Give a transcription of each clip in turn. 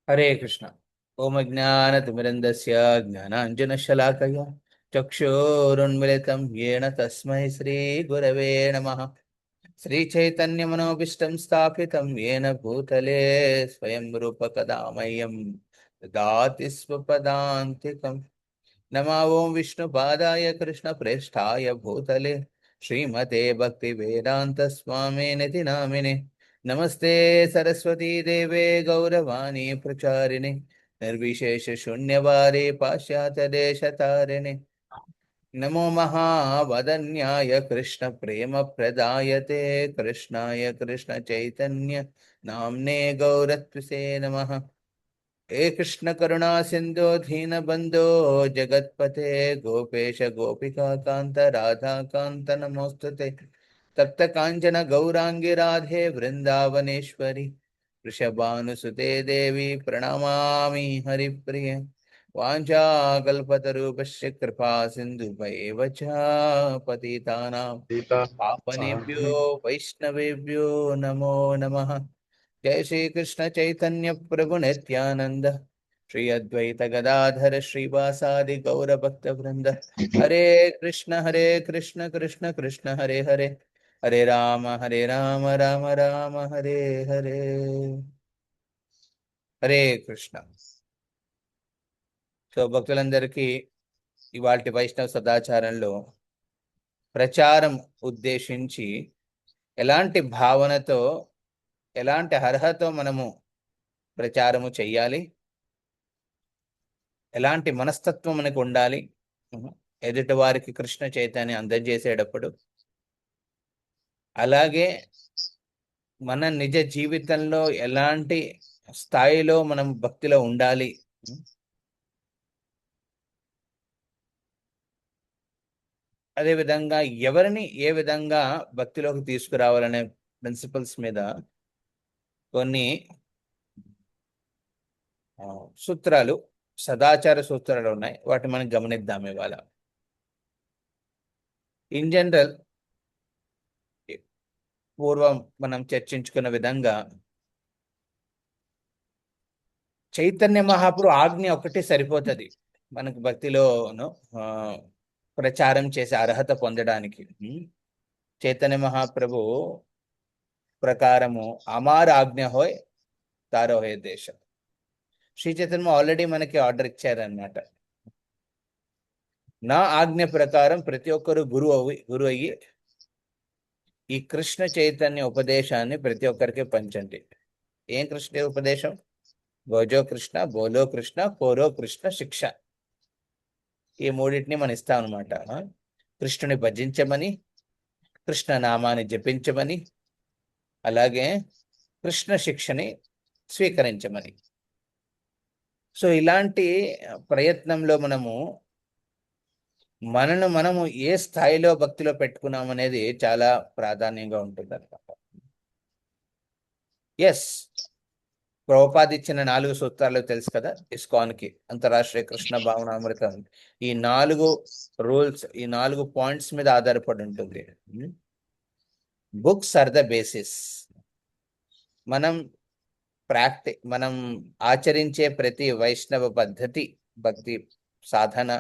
హరే కృష్ణ. ఓం అజ్ఞానతిమిరంధస్య జ్ఞానాంజనశలాకయ చక్షురున్మిళితం యేన తస్మై శ్రీ గురవే నమః. శ్రీచైతన్యమనోభీష్టం స్థాపితం యేన భూతలే స్వయం రూపకదా మह्यं దదాతి స్వపదాంతికం. నమో ఓం విష్ణుపాదాయ కృష్ణప్రేష్ఠాయ భూతలే శ్రీమతే భక్తివేదాంత స్వామినితి నామినే. నమస్తే సరస్వతీ దేవే గౌరవాణి ప్రచారిణి నిర్విశేష శూన్యవారే పాశ్చాత్య దేశతారిణి. నమో మహావదన్యాయ కృష్ణ ప్రేమ ప్రదాయతే కృష్ణాయ కృష్ణ చైతన్య నామ్నే గౌరత్వసే నమః. हे कृष्ण करुणा सिंधु दीन बंधो जगतपते गोपेश गोपिका कांत राधा कांत नमोस्तुते. तप्त कांचन गौरांगी राधे वृंदावनेश्वरी वृषभानुसुते देवी प्रणमामि हरिप्रिय. वाञ्छाकल्पतरुभ्यश्च कृपा सिन्धुभैव च पतितानां सीता पावनेभ्यो वैष्णवेभ्यो नमो नमः. जय श्री कृष्ण चैतन्य प्रभु नित्यानंद श्री अद्वैत गदाधर श्रीवासादि गौर भक्त वृंद. हरे कृष्ण कृष्ण कृष्ण हरे हरे, हरे राम राम राम हरे हरे. హరే కృష్ణ. సో భక్తులందరికీ ఇవాల్టి వైష్ణవ సదాచారంలో ప్రచారం ఉద్దేశించి ఎలాంటి భావనతో ఎలాంటి అర్హతతో మనము ప్రచారము చెయ్యాలి, ఎలాంటి మనస్తత్వం మనకు ఉండాలి ఎదుటి వారికి కృష్ణ చైతన్యం అందజేసేటప్పుడు, అలాగే మన నిజ జీవితంలో ఎలాంటి స్థాయిలో మనం భక్తిలో ఉండాలి, అదేవిధంగా ఎవరిని ఏ విధంగా భక్తిలోకి తీసుకురావాలనే ప్రిన్సిపల్స్ మీద కొన్ని సూత్రాలు, సదాచార సూత్రాలు ఉన్నాయి. వాటిని మనం గమనిద్దాం ఇవాళ. ఇన్ జనరల్ పూర్వం మనం చర్చించుకున్న విధంగా చైతన్య మహాప్రభు ఆజ్ఞ ఒకటి సరిపోతుంది మనకు భక్తిలోను ప్రచారం చేసే అర్హత పొందడానికి. చైతన్య మహాప్రభు ప్రకారము అమార ఆజ్ఞ హోయ్ తారో హే దేశ. శ్రీ చైతన్య ఆల్రెడీ మనకి ఆర్డర్ ఇచ్చారనమాట. నా ఆజ్ఞ ప్రకారం ప్రతి ఒక్కరు గురు అయ్యి ఈ కృష్ణ చైతన్య ఉపదేశాన్ని ప్రతి ఒక్కరికి పంచండి. ఏం కృష్ణ ఉపదేశం? భోజో కృష్ణ, బోలో కృష్ణ, కోరో కృష్ణ శిక్ష. ఈ మూడింటిని మనం ఇస్తాం అనమాట. కృష్ణుని భజించమని, కృష్ణ నామాన్ని జపించమని, అలాగే కృష్ణ శిక్షని స్వీకరించమని. సో ఇలాంటి ప్రయత్నంలో మనము ఏ స్థాయిలో భక్తిలో పెట్టుకున్నాం అనేది చాలా ప్రాధాన్యంగా ఉంటుంది అనమాట. ఎస్, ప్రభుపాద ఇచ్చిన 4 సూత్రాలు తెలుసు కదా. ఇస్కాన్కి అంతరాష్ట్రీయ కృష్ణ భావనామృతం ఈ 4 రూల్స్, ఈ 4 పాయింట్స్ మీద ఆధారపడి ఉంటుంది. Books are the basis. మనం ఆచరించే ప్రతి వైష్ణవ పద్ధతి, భక్తి సాధన,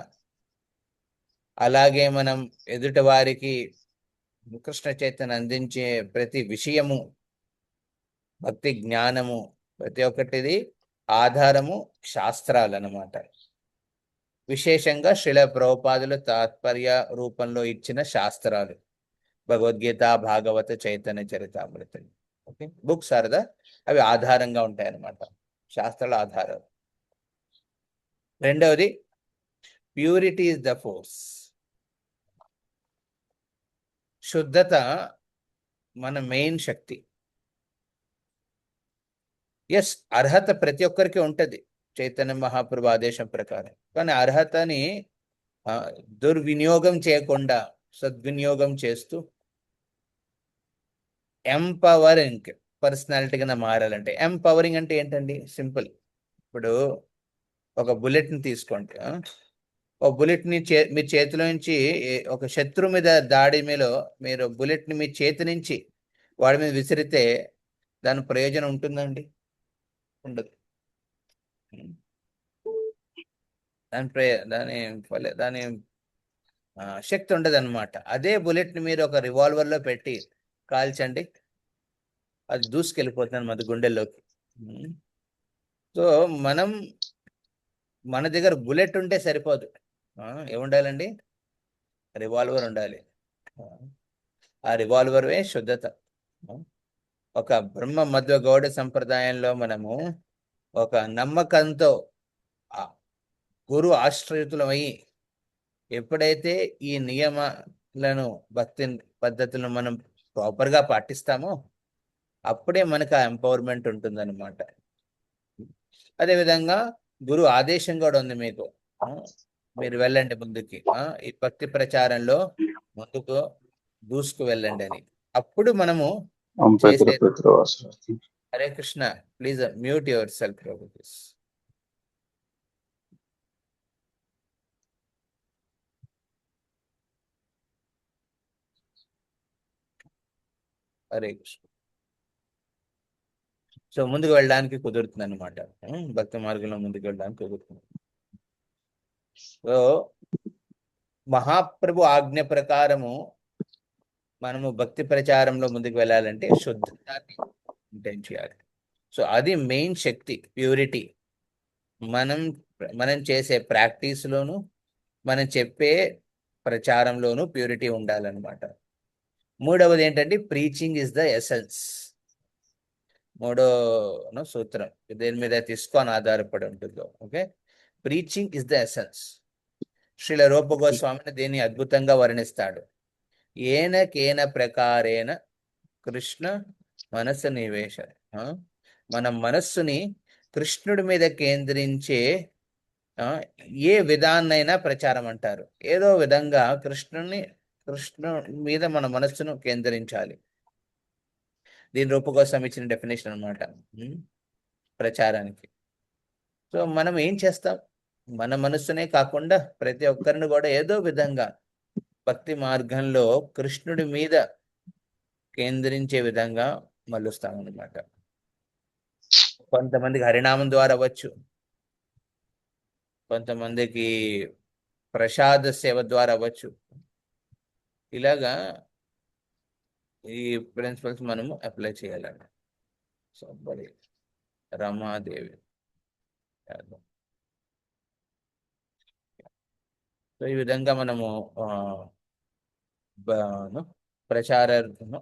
అలాగే మనం ఎదుటి వారికి కృష్ణ చైతన్యం అందించే ప్రతి విషయము, భక్తి జ్ఞానము, ప్రతి ఒక్కటిది ఆధారము శాస్త్రాలు అన్నమాట. విశేషంగా శ్రీల ప్రభుపాదులు తాత్పర్య రూపంలో ఇచ్చిన శాస్త్రాలు, Bhagavad Gita, Bhagavata, Chaitanya Charitamrita. Okay, books are the, అవి ఆధారంగా ఉంటాయి అన్నమాట, శాస్త్రాల ఆధారం. రెండవది, ప్యూరిటీ ఇస్ ద ఫోర్స్. శుద్ధత మన మెయిన్ శక్తి. ఎస్, అర్హత ప్రతి ఒక్కరికి ఉంటుంది చైతన్య మహాప్రభు ఆదేశం ప్రకారం. కానీ అర్హతని దుర్వినియోగం చేయకుండా సద్వినియోగం చేస్తూ ఎంపవరింగ్ పర్సనాలిటీగా మారాలంటే, ఎంపవరింగ్ అంటే ఏంటండి? సింపుల్. ఇప్పుడు ఒక బుల్లెట్ని తీసుకోండి. ఒక బుల్లెట్ని మీ చేతిలో నుంచి ఒక శత్రు మీద దాడి మీద మీరు బుల్లెట్ని మీ చేతి నుంచి వాడి మీద విసిరితే దాని ప్రయోజనం ఉంటుందండి? ఉండదు. దాని శక్తి ఉండదు అనమాట. అదే బుల్లెట్ని మీరు ఒక రివాల్వర్లో పెట్టి కాల్చండి, అది దూసుకెళ్ళిపోతుంది మన గుండెల్లోకి. సో మన దగ్గర బుల్లెట్ ఉంటే సరిపోదు, ఏముండాలండి? రివాల్వర్ ఉండాలి. ఆ రివాల్వర్వే శుద్ధత. ఒక బ్రహ్మ మధ్వ గౌడ సంప్రదాయంలో మనము ఒక నమ్మకంతో గురు ఆశ్రయితులమయ్యి ఎప్పుడైతే ఈ నియమాలను భక్తి పద్ధతులను మనం ప్రాపర్గా పాటిస్తామో అప్పుడే మనకు ఆ ఎంపవర్మెంట్ ఉంటుందన్నమాట. అదేవిధంగా గురు ఆదేశం కూడా ఉంది మీకు, మీరు వెళ్ళండి ముందుకి, ఈ భక్తి ప్రచారంలో ముందుకు దూసుకు వెళ్ళండి అని. అప్పుడు మనము చేసే Hare Krishna. Please mute your self. Hare Krishna. So ముందుకు వెళ్ళడానికి కుదురుతుంది అనమాట, భక్తి మార్గంలో ముందుకు వెళ్ళడానికి కుదురుతుంది. సో మహాప్రభు ఆజ్ఞ ప్రకారము మనము భక్తి ప్రచారంలో ముందుకు వెళ్ళాలంటే శుద్ధతాన్ని మెయింటైన్ చేయాలి. సో అది మెయిన్ శక్తి, ప్యూరిటీ. మనం చేసే ప్రాక్టీస్లోను మనం చెప్పే ప్రచారంలోను ప్యూరిటీ ఉండాలన్నమాట. మూడవది ఏంటంటే ప్రీచింగ్ ఇస్ ద ఎసెన్స్. మూడో సూత్రం దేని మీద తీసుకొని ఆధారపడి ఉంటుందో. Okay, preaching is the essence. Srila Rupa గోస్వామిని దీన్ని అద్భుతంగా వర్ణిస్తాడు. ఏన ప్రకారేణ కృష్ణ మనస్సు నివేశ. మన మనస్సుని కృష్ణుడి మీద కేంద్రించే ఏ విధాన్నైనా ప్రచారం అంటారు. ఏదో విధంగా కృష్ణుడి మీద మన మనస్సును కేంద్రించాలి. దీని రూప కోసం ఇచ్చిన డెఫినేషన్ అనమాట ప్రచారానికి. సో మనం ఏం చేస్తాం? మన మనస్సునే కాకుండా ప్రతి ఒక్కరిని కూడా ఏదో విధంగా భక్తి మార్గంలో కృష్ణుడి మీద కేంద్రించే విధంగా మలుస్తామన్నమాట. కొంతమందికి హరినామం ద్వారా అవ్వచ్చు, కొంతమందికి ప్రసాద సేవ ద్వారా అవ్వచ్చు. ఇలాగా ఈ ప్రిన్సిపల్స్ మనము అప్లై చేయాలండి. సో రమాదేవి. సో ఈ విధంగా మనము ప్రచారాలను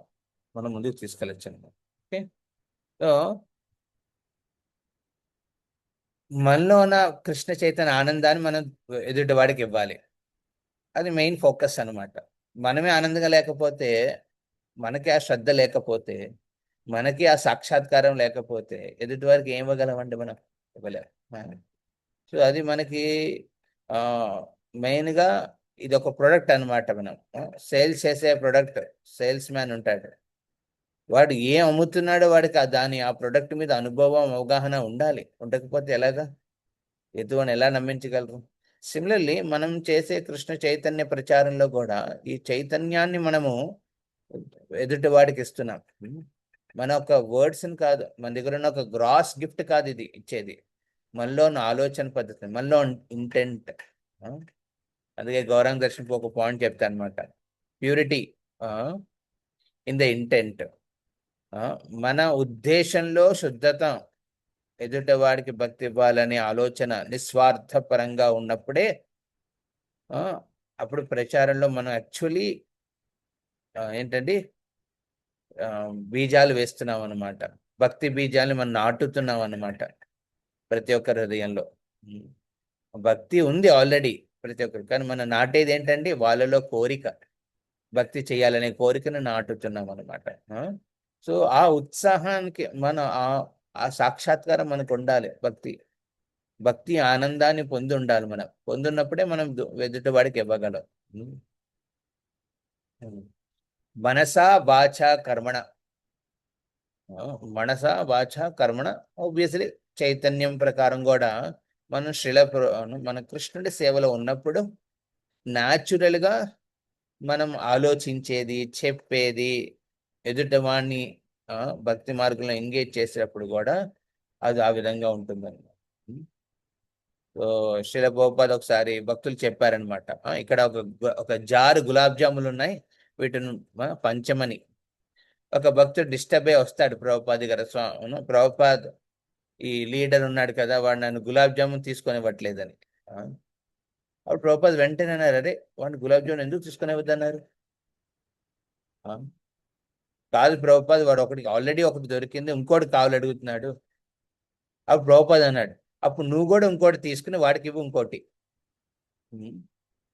మనం ముందుకు తీసుకెళ్ళచ్చు. ఓకే, సో మనలో ఉన్న కృష్ణ చైతన్య ఆనందాన్ని మనం ఎదుటి వాడికి ఇవ్వాలి. అది మెయిన్ ఫోకస్ అనమాట. మనమే ఆనందంగా లేకపోతే, మనకి ఆ శ్రద్ధ లేకపోతే, మనకి ఆ సాక్షాత్కారం లేకపోతే ఎదుటి వారికి ఏం ఇవ్వగలమండి? మనం ఇవ్వలేము. సో అది మనకి మెయిన్గా ఇది ఒక ప్రొడక్ట్ అనమాట. మనం సేల్స్ చేసే ప్రొడక్ట్, సేల్స్ మ్యాన్ ఉంటాడు. వాడు ఏం అమ్ముతున్నాడో వాడికి ఆ ప్రొడక్ట్ మీద అనుభవం, అవగాహన ఉండాలి. ఉండకపోతే ఎలాగా? ఎదువని ఎలా నమ్మించగలరు? సిమిలర్లీ మనం చేసే కృష్ణ చైతన్య ప్రచారంలో కూడా ఈ చైతన్యాన్ని మనము ఎదుటి వాడికి ఇస్తున్నాం. మన ఒక వర్డ్స్ని కాదు, మన దగ్గర ఉన్న ఒక గ్రాస్ గిఫ్ట్ కాదు ఇది ఇచ్చేది. మనలో ఉన్న ఆలోచన పద్ధతి, మనలో ఇంటెంట్. అందుకే గౌరాంగ దర్శనకు ఒక పాయింట్ చెప్తా అనమాట, ప్యూరిటీ ఇన్ ద ఇంటెంట్. మన ఉద్దేశంలో శుద్ధత, ఎదుటి వాడికి భక్తి ఇవ్వాలనే ఆలోచన నిస్వార్థపరంగా ఉన్నప్పుడే అప్పుడు ప్రచారంలో మనం యాక్చువల్లీ ఏంటండి బీజాలు వేస్తున్నాం అనమాట. భక్తి బీజాలు మనం నాటుతున్నాం అనమాట ప్రతి ఒక్కరి హృదయంలో. భక్తి ఉంది ఆల్రెడీ ప్రతి ఒక్కరు, కానీ మనం నాటేది ఏంటండి? వాళ్ళలో కోరిక, భక్తి చేయాలనే కోరికను నాటుతున్నాం అనమాట. సో ఆ ఉత్సాహానికి ఆ సాక్షాత్కారం మనకు ఉండాలి. భక్తి ఆనందాన్ని పొంది ఉండాలి. మనం పొందున్నప్పుడే మనం ఎదుటి వాడికి ఇవ్వగలం. మనసా వాచ కర్మణ. మనస వాచ కర్మణ. ఆబ్వియస్లీ చైతన్యం ప్రకారం కూడా మనం మన కృష్ణుడి సేవలో ఉన్నప్పుడు న్యాచురల్గా మనం ఆలోచించేది, చెప్పేది, ఎదుటివాడిని భక్తి మార్గంలో ఎంగేజ్ చేసేటప్పుడు కూడా అది ఆ విధంగా ఉంటుందన్నమాట. సో శ్రీల ప్రభుపాద ఒకసారి భక్తులు చెప్పారనమాట, ఇక్కడ ఒక జారు గులాబ్ జాములు ఉన్నాయి, వీటిని పంచమని. ఒక భక్తుడు డిస్టర్బ్ అయ్యి వస్తాడు ప్రభుపాది గారు, ప్రభుపాద్ ఈ లీడర్ ఉన్నాడు కదా, వాడు నన్ను గులాబ్ జామున్ తీసుకొని ఇవ్వట్లేదని. అప్పుడు ప్రభుపాద్ వెంటనే అన్నారు, అరే వాడిని గులాబ్ జామున్ ఎందుకు తీసుకొని ఇవ్వద్దన్నారు? కాదు ప్రభుపాద్, వాడు ఆల్రెడీ ఒకటి దొరికింది, ఇంకోటి కావాలి అడుగుతున్నాడు. అప్పుడు ప్రభుపాద్ అన్నాడు, అప్పుడు నువ్వు కూడా ఇంకోటి తీసుకుని వాడికి ఇవ్వు ఇంకోటి.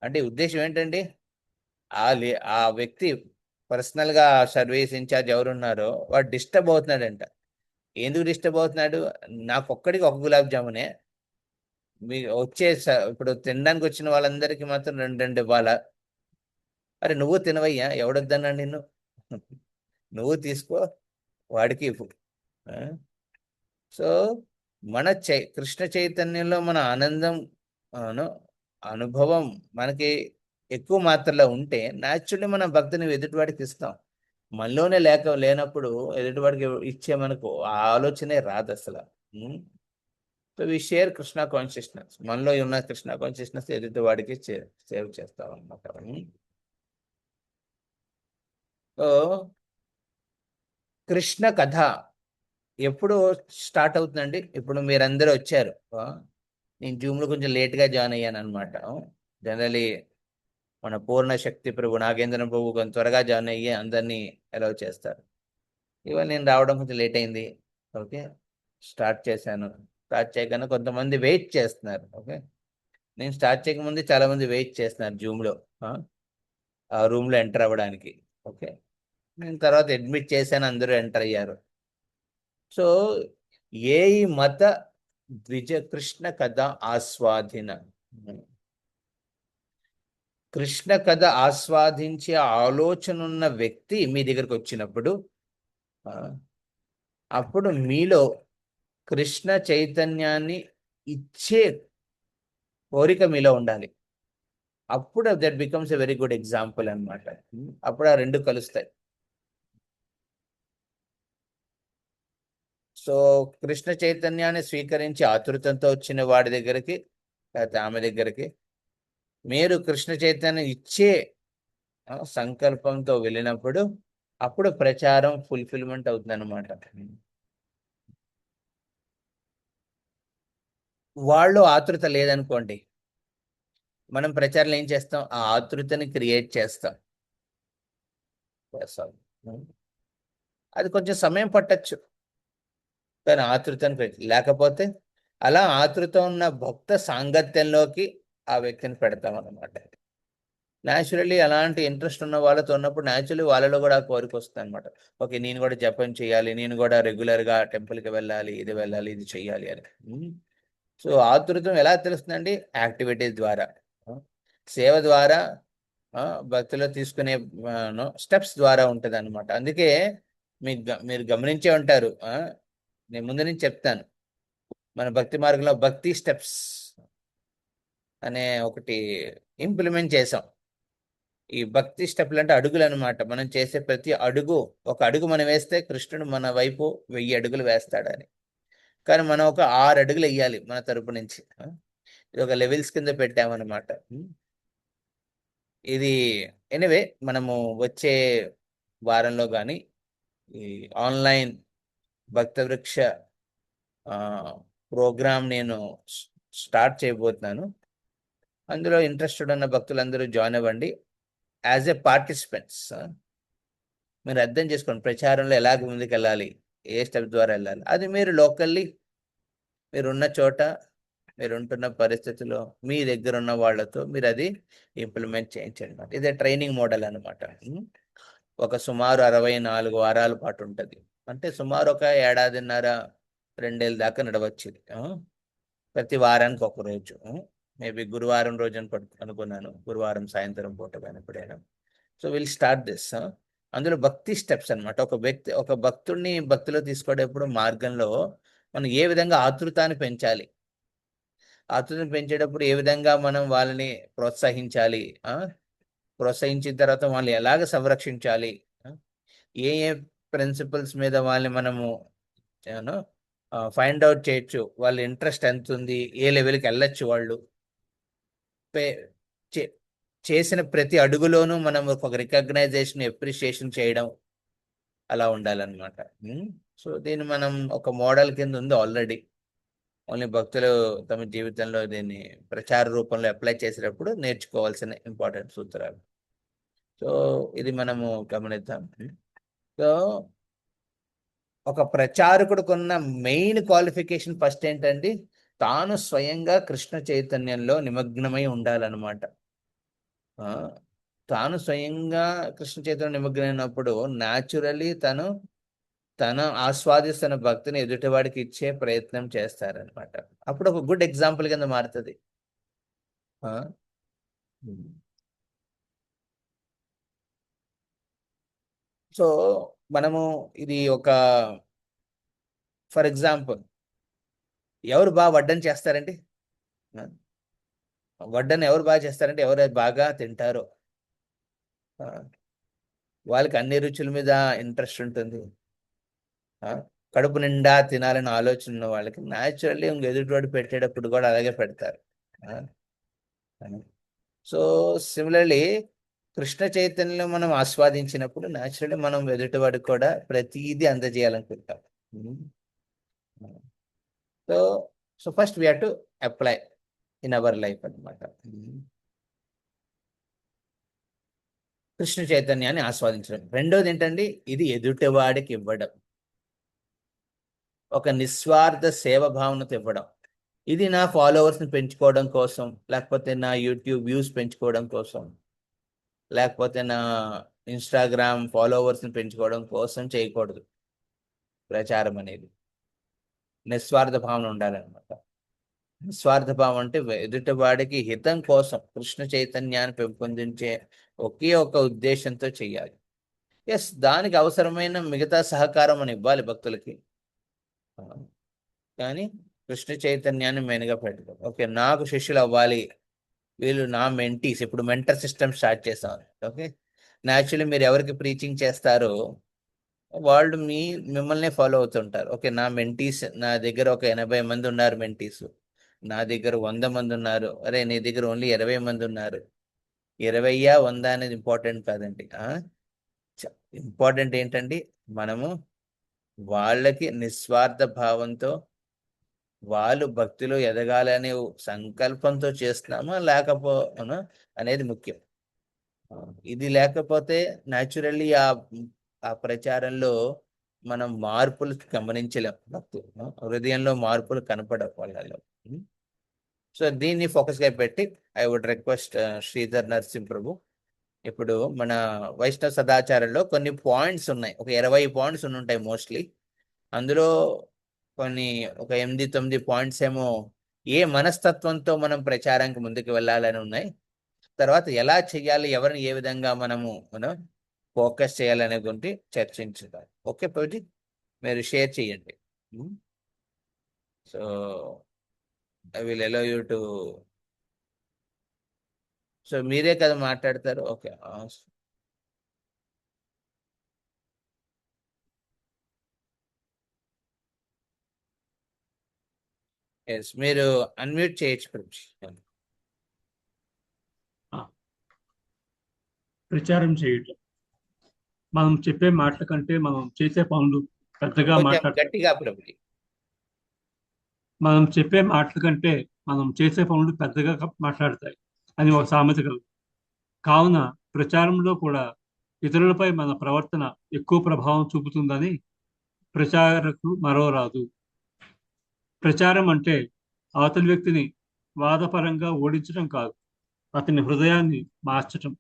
అంటే ఉద్దేశం ఏంటండి, ఆ వ్యక్తి పర్సనల్ గా సర్వీస్ ఇన్ఛార్జ్ ఎవరున్నారో వాడు డిస్టర్బ్ అవుతున్నాడంట. ఎందుకు డిస్టర్బ్ అవుతున్నాడు? నాకు ఒక్కడికి ఒక గులాబ్ జామునే, మీ ఇప్పుడు తినడానికి వచ్చిన వాళ్ళందరికీ మాత్రం రెండు రెండు ఇవ్వాలా? అరే నువ్వు తినవయ్యా, ఎవడొద్దన్నా నిన్ను, నువ్వు తీసుకో, వాడికి ఇవ్వు. సో మన కృష్ణ చైతన్యంలో మన ఆనందం అనుభవం మనకి ఎక్కువ మాత్రలో ఉంటే న్యాచురల్లీ మన భక్తిని ఎదుటివాడికి ఇస్తాం. మనలోనే లేనప్పుడు ఎదుటివాడికి ఇచ్చే మనకు ఆ ఆలోచనే రాదు అసలు. So we share Krishna consciousness, మనలో ఉన్న కృష్ణ కాన్షియస్నెస్ ఎదుటివాడికి సేవ్ చేస్తాం అన్నమాట. సో కృష్ణ కథ ఎప్పుడు స్టార్ట్ అవుతుందండి? ఇప్పుడు మీరందరూ వచ్చారు, నేను జూమ్లో కొంచెం లేట్గా జాయిన్ అయ్యాను అనమాట. జనరలీ మన పూర్ణ శక్తి ప్రభు నాగేంద్ర ప్రభు కొంచెం త్వరగా జాయిన్ అయ్యి అందరినీ అలౌ చేస్తారు. ఇవాళ నేను రావడం కొంచెం లేట్ అయింది. ఓకే, స్టార్ట్ చేశాను. స్టార్ట్ చేయగానే కొంతమంది వెయిట్ చేస్తున్నారు. ఓకే, నేను స్టార్ట్ చేయకముందే చాలా మంది వెయిట్ చేస్తున్నారు జూమ్లో, ఆ రూమ్లో ఎంటర్ అవ్వడానికి. ఓకే, నేను తర్వాత అడ్మిట్ చేశాను, అందరూ ఎంటర్ అయ్యారు. సో ఏ మత ద్విజ కృష్ణ కథ ఆస్వాదిన, కృష్ణ కథ ఆస్వాదించే ఆలోచన ఉన్న వ్యక్తి మీ దగ్గరకు వచ్చినప్పుడు, అప్పుడు మీలో కృష్ణ చైతన్యాన్ని ఇచ్చే కోరిక మీలో ఉండాలి. అప్పుడు that becomes a very good example అనమాట. అప్పుడు ఆ రెండు కలుస్తాయి. సో కృష్ణ చైతన్యాన్ని స్వీకరించి ఆతృతంతో వచ్చిన వాడి దగ్గరికి లేకపోతే ఆమె దగ్గరికి మీరు కృష్ణ చైతన్యం ఇచ్చే సంకల్పంతో వెళ్ళినప్పుడు అప్పుడు ప్రచారం ఫుల్ఫిల్మెంట్ అవుతుంది అనమాట. వాళ్ళు ఆతృత లేదనుకోండి, మనం ప్రచారం ఏం చేస్తాం? ఆ ఆతృతని క్రియేట్ చేస్తాం. అది కొంచెం సమయం పట్టచ్చు, కానీ ఆతృతని లేకపోతే అలా ఆతృత ఉన్న భక్త సాంగత్యంలోకి ఆ వ్యక్తిని పెడతాం అన్నమాట. న్యాచురల్లీ అలాంటి ఇంట్రెస్ట్ ఉన్న వాళ్ళతో ఉన్నప్పుడు న్యాచురల్లీ వాళ్ళలో కూడా ఆ కోరిక వస్తుంది అనమాట. ఓకే, నేను కూడా జపం చేయాలి, నేను కూడా రెగ్యులర్గా టెంపుల్కి వెళ్ళాలి, ఇది చెయ్యాలి అని. సో ఆతృతం ఎలా తెలుస్తుందండి? యాక్టివిటీస్ ద్వారా, సేవ ద్వారా, భక్తిలో తీసుకునే స్టెప్స్ ద్వారా ఉంటుంది అనమాట. అందుకే మీరు గమనించే ఉంటారు, నేను ముందు నుంచి చెప్తాను, మన భక్తి మార్గంలో భక్తి స్టెప్స్ అనే ఒకటి ఇంప్లిమెంట్ చేసాం. ఈ భక్తి స్టెప్లు అంటే అడుగులు అనమాట. మనం చేసే ప్రతి అడుగు, ఒక అడుగు మనం వేస్తే కృష్ణుడు మన వైపు 1000 అడుగులు వేస్తాడని. కానీ మనం ఒక 6 అడుగులు వేయాలి మన తరపు నుంచి. ఇది ఒక లెవెల్స్ కింద పెట్టామన్నమాట. ఇది ఎనివే మనము వచ్చే వారంలో కానీ ఈ ఆన్లైన్ భక్త వృక్ష ప్రోగ్రామ్ నేను స్టార్ట్ చేయబోతున్నాను. అందులో ఇంట్రెస్టెడ్ ఉన్న భక్తులందరూ జాయిన్ అవ్వండి యాజ్ ఎ పార్టిసిపెంట్స్. మీరు అర్థం చేసుకోండి, ప్రచారంలో ఎలాగ ముందుకు వెళ్ళాలి, ఏ స్టెప్ ద్వారా వెళ్ళాలి, అది మీరు లోకల్లీ మీరున్న చోట, మీరుంటున్న పరిస్థితిలో మీ దగ్గర ఉన్న వాళ్ళతో మీరు అది ఇంప్లిమెంట్ చేయించండి. ఇది ట్రైనింగ్ మోడల్ అనమాట. ఒక సుమారు 64 వారాల పాటు ఉంటుంది. అంటే సుమారు ఒక 1.5-2 ఏళ్ళ దాకా నడవచ్చు. ప్రతి వారానికి ఒక రోజు, మేబీ గురువారం రోజు అనుకున్నాను, గురువారం సాయంత్రం పూట కానీ ఎప్పుడైనా. So will start this. అందులో భక్తి స్టెప్స్ అనమాట. ఒక భక్తుడిని భక్తిలో తీసుకునేటప్పుడు మార్గంలో మనం ఏ విధంగా ఆతృతాన్ని పెంచాలి, ఆతృతను పెంచేటప్పుడు ఏ విధంగా మనం వాళ్ళని ప్రోత్సహించాలి, ప్రోత్సహించిన తర్వాత వాళ్ళని ఎలాగ సంరక్షించాలి, ఏ ప్రిన్సిపల్స్ మీద వాళ్ళని మనము ఫైండ్ అవుట్ చేయొచ్చు వాళ్ళ ఇంట్రెస్ట్ ఎంత ఉంది, ఏ లెవెల్కి వెళ్ళొచ్చు వాళ్ళు. చే- చేసిన ప్రతి అడుగులోనూ మనం ఒక రికగ్నైజేషన్, ఎప్రిషియేషన్ చేయడం అలా ఉండాలన్నమాట. సో దీన్ని మనం ఒక మోడల్ కింద ఉంది ఆల్రెడీ. ఓన్లీ భక్తులు తమ జీవితంలో దీన్ని ప్రచార రూపంలో అప్లై చేసేటప్పుడు నేర్చుకోవాల్సిన ఇంపార్టెంట్ సూత్రాలు. సో ఇది మనము గమనిద్దాం. సో ఒక ప్రచారకుడుకున్న మెయిన్ క్వాలిఫికేషన్ ఫస్ట్ ఏంటండి? తాను స్వయంగా కృష్ణ చైతన్యంలో నిమగ్నమై ఉండాలన్నమాట. ఆ, తాను స్వయంగా కృష్ణ చైతన్యం నిమగ్నమైనప్పుడు న్యాచురలీ తను ఆస్వాదిస్తున్న భక్తిని ఎదుటివాడికి ఇచ్చే ప్రయత్నం చేస్తారనమాట. అప్పుడు ఒక గుడ్ ఎగ్జాంపుల్ కింద మారుతుంది. ఆ, సో మనము ఇది ఒక ఫర్ ఎగ్జాంపుల్, ఎవరు బాగా వడ్డన చేస్తారండి? ఆ, వడ్డన ఎవరు బాగా చేస్తారంటే ఎవరు బాగా తింటారో ఆ, వాళ్ళకి అన్ని రుచుల మీద ఇంట్రెస్ట్ ఉంటుంది. ఆ, కడుపు నిండా తినాలని ఆలోచన ఉన్న వాళ్ళకి న్యాచురల్లీ ఇంక ఎదుటివాడు పెట్టేటప్పుడు కూడా అలాగే పెడతారు. సో సిమిలర్లీ కృష్ణ చైతన్యంలో మనం ఆస్వాదించినప్పుడు న్యాచురల్లీ మనం ఎదుటివాడికి కూడా ప్రతిదీ అందజేయాలనుకుంటాం. So so first we have to apply in our life అనమాట. కృష్ణ చైతన్యాన్ని ఆస్వాదించడం. రెండోది ఏంటండి? ఇది ఎదుటివాడికి ఇవ్వడం, ఒక నిస్వార్థ సేవ భావనతో ఇవ్వడం. ఇది నా ఫాలోవర్స్ని పెంచుకోవడం కోసం, లేకపోతే నా యూట్యూబ్ వ్యూస్ పెంచుకోవడం కోసం, లేకపోతే నా ఇన్స్టాగ్రామ్ ఫాలోవర్స్ని పెంచుకోవడం కోసం చేయకూడదు. ప్రచారం అనేది నిస్వార్థ భావన ఉండాలన్నమాట. నిస్వార్థ భావం అంటే ఎదుటి వాడికి హితం కోసం కృష్ణ చైతన్యాన్ని పెంపొందించే ఒకే ఒక ఉద్దేశంతో చెయ్యాలి. ఎస్, దానికి అవసరమైన మిగతా సహకారం అని ఇవ్వాలి భక్తులకి. కానీ కృష్ణ చైతన్యాన్ని మెయిన్గా పెట్టుకో. ఓకే, నాకు శిష్యులు అవ్వాలి, వీళ్ళు నా మెంటీస్. ఇప్పుడు మెంటర్ సిస్టమ్ స్టార్ట్ చేసాం. ఓకే, న్యాచురల్లీ మీరు ఎవరికి ప్రీచింగ్ చేస్తారో వాళ్ళు మిమ్మల్ని ఫాలో అవుతుంటారు. ఓకే, నా మెంటీస్, నా దగ్గర ఒక 80 మంది ఉన్నారు మెంటీస్, నా దగ్గర 100 మంది ఉన్నారు. అరే నీ దగ్గర ఓన్లీ 20 మంది ఉన్నారు. 20 100 అనేది ఇంపార్టెంట్ కాదండి. ఇంపార్టెంట్ ఏంటండి? మనము వాళ్ళకి నిస్వార్థ భావంతో వాళ్ళు భక్తిలో ఎదగాలనే సంకల్పంతో చేస్తున్నామా లేకపోనా అనేది ముఖ్యం. ఇది లేకపోతే న్యాచురల్లీ ఆ ప్రచారంలో మనం మార్పులు గమనించలేం. భక్తులు హృదయంలో మార్పులు కనపడవు వాళ్ళలో. సో దీన్ని ఫోకస్గా పెట్టి I would request Sridhar Narasimha Prabhu. ఇప్పుడు మన వైష్ణవ సదాచారంలో కొన్ని పాయింట్స్ ఉన్నాయి, ఒక 20 పాయింట్స్ ఉంటాయి మోస్ట్లీ. అందులో కొన్ని ఒక 8 9 పాయింట్స్ ఏమో ఏ మనస్తత్వంతో మనం ప్రచారానికి ముందుకు వెళ్ళాలని ఉన్నాయి. తర్వాత ఎలా చెయ్యాలి, ఎవరిని ఏ విధంగా మనం ఫోకస్ చేయాలనే గురించి చర్చించుదాం. ఓకే ప్రభుజీ, మీరు షేర్ చేయండి. So I will allow you to. So మీరే కదా మాట్లాడతారు. ఓకే, ఎస్, మీరు అన్మ్యూట్ చేయొచ్చు ప్రభుజీ. ప్రచారం చేయటం, మనం చెప్పే మాటల కంటే మనం చేసే పనులు పెద్దగా కొంచెం గట్టిగా ప్రభుజీ. మనం చెప్పే మాటల కంటే మనం చేసే పనులు పెద్దగా మాట్లాడతాయి అని ఒక సామెత కలదు. కావున ప్రచారంలో కూడా ఇతరులపై మన ప్రవర్తన ఎక్కువ ప్రభావం చూపుతుందని ప్రచారకు మరోరాదు. ప్రచారం అంటే అవతలి వ్యక్తిని వాదపరంగా ఓడించడం కాదు, అతని హృదయాన్ని మార్చటం.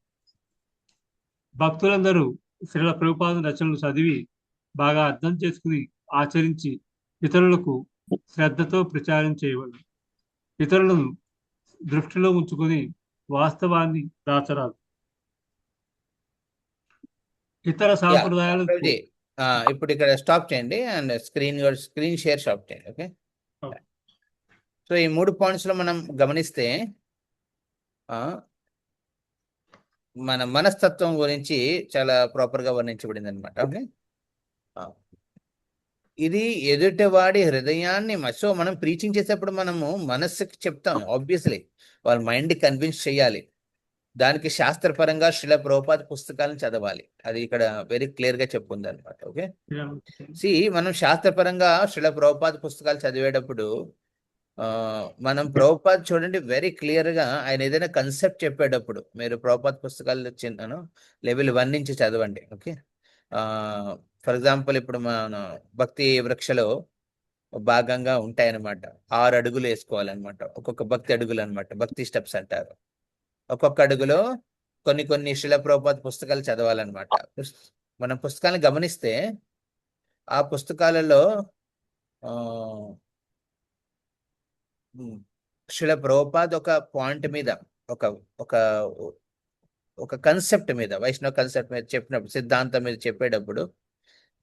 భక్తులందరూ శ్రీల ప్రభుపాద రచనలు చదివి బాగా అర్థం చేసుకుని ఆచరించి ఇతరులకు శ్రద్ధతో ప్రచారం చేయవలెను. ఇతరులను దృష్టిలో ఉంచుకొని వాస్తవాన్ని దాచరాదు. ఇతర సాంప్రదాయాలకు ప్రభుజీ, ఇప్పుడు ఇక్కడ స్టాప్ చేయండి అండ్ స్క్రీన్ షేర్ స్టాప్ చేయండి. ఓకే, సో ఈ 3 పాయింట్స్ లో మనం గమనిస్తే మన మనస్తత్వం గురించి చాలా ప్రాపర్ గా వర్ణించబడింది అనమాట. ఓకే, ఇది ఎదుటివాడి హృదయాన్ని సో మనం ప్రీచింగ్ చేసేటప్పుడు మనము మనస్సుకి చెప్తాం, ఆబ్వియస్లీ వాళ్ళ మైండ్ కన్విన్స్ చేయాలి. దానికి శాస్త్రపరంగా శ్రీల ప్రభుపాద పుస్తకాలను చదవాలి. అది ఇక్కడ వెరీ క్లియర్ గా చెప్పుకుంది అనమాట. ఓకే, మనం శాస్త్రపరంగా శ్రీల ప్రభుపాద పుస్తకాలు చదివేటప్పుడు మనం ప్రభుపాద చూడండి వెరీ క్లియర్ గా ఆయన ఏదైనా కన్సెప్ట్ చెప్పేటప్పుడు, మీరు ప్రభుపాద పుస్తకాలు చిన్న లెవెల్ 1 నుంచి చదవండి. ఓకే, ఫర్ ఎగ్జాంపుల్ ఇప్పుడు మన భక్తి వృక్షలో భాగంగా ఉంటాయన్నమాట. 6 అడుగులు వేసుకోవాలన్నమాట. ఒక్కొక్క భక్తి అడుగులు అనమాట, భక్తి స్టెప్స్ అంటారు. ఒక్కొక్క అడుగులో కొన్ని కొన్ని శిల ప్రభుపాద పుస్తకాలు చదవాలన్నమాట. మనం పుస్తకాలను గమనిస్తే ఆ పుస్తకాలలో ఆ శిల ప్రభుపాద ఒక పాయింట్ మీద, ఒక ఒక ఒక కన్సెప్ట్ మీద, వైష్ణవ కన్సెప్ట్ మీద చెప్పినప్పుడు, సిద్ధాంతం మీద చెప్పేటప్పుడు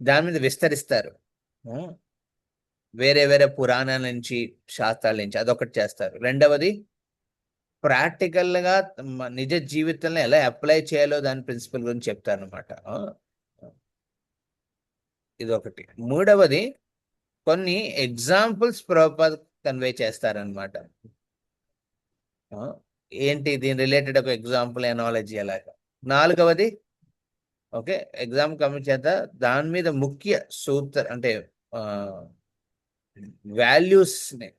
దాని మీద విస్తరిస్తారు. వేరే వేరే పురాణాల నుంచి, శాస్త్రాల నుంచి అదొకటి చేస్తారు. రెండవది ప్రాక్టికల్ గా నిజ జీవితంలో ఎలా అప్లై చేయాలో దాని ప్రిన్సిపల్ గురించి చెప్తారు అనమాట. ఇది ఒకటి. మూడవది కొన్ని ఎగ్జాంపుల్స్ ప్రాపర్ కన్వే చేస్తారనమాట. ఏంటి దీని రిలేటెడ్ ఒక ఎగ్జాంపుల్, ఎనాలజీ అలాగా. నాలుగవది ఓకే ఎగ్జామ్ కమిట్ చేత దాని మీద ముఖ్య సూత్ర అంటే వాల్యూస్ ని,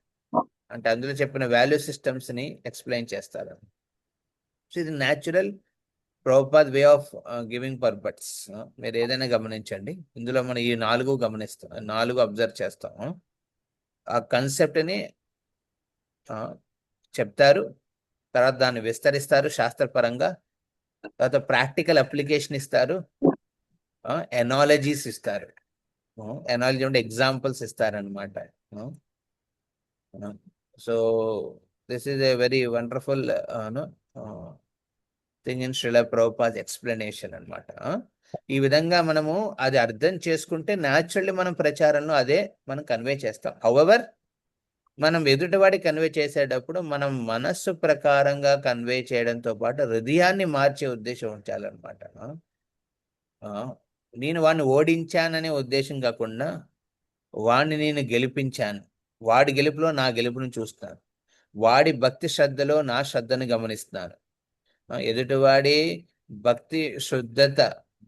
అంటే అందులో చెప్పిన వాల్యూ సిస్టమ్స్ ని ఎక్స్ప్లెయిన్ చేస్తారు. సో ఇది natural Prabhupad way of giving purpose. మీరు ఏదైనా గమనించండి, ఇందులో మనం ఈ 4 గమనిస్తాం, 4 అబ్జర్వ్ చేస్తాము. ఆ కాన్సెప్ట్ ని చెప్తారు, తర్వాత దాన్ని విస్తరిస్తారు శాస్త్రపరంగా, తర్వాత ప్రాక్టికల్ అప్లికేషన్ ఇస్తారు, ఎనాలజీస్ ఇస్తారు. ఎనాలజీ అంటే ఎగ్జాంపుల్స్ ఇస్తారనమాట. So this is a very wonderful thing in Srila Prabhupad explanation అనమాట. ఈ విధంగా మనము అది అర్థం చేసుకుంటే న్యాచురల్లీ మనం ప్రచారంలో అదే మనం కన్వే చేస్తాం. హౌఎవర్ మనం ఎదుటివాడి కన్వే చేసేటప్పుడు మనం మనస్సు ప్రకారంగా కన్వే చేయడంతో పాటు హృదయాన్ని మార్చే ఉద్దేశం ఉంచాలన్నమాట. నేను వాడిని ఓడించాననే ఉద్దేశం కాకుండా వాడిని నేను గెలిపించాను, వాడి గెలుపులో నా గెలుపును చూస్తాను, వాడి భక్తి శ్రద్ధలో నా శ్రద్ధను గమనిస్తున్నాను, ఎదుటివాడి భక్తి శుద్ధత,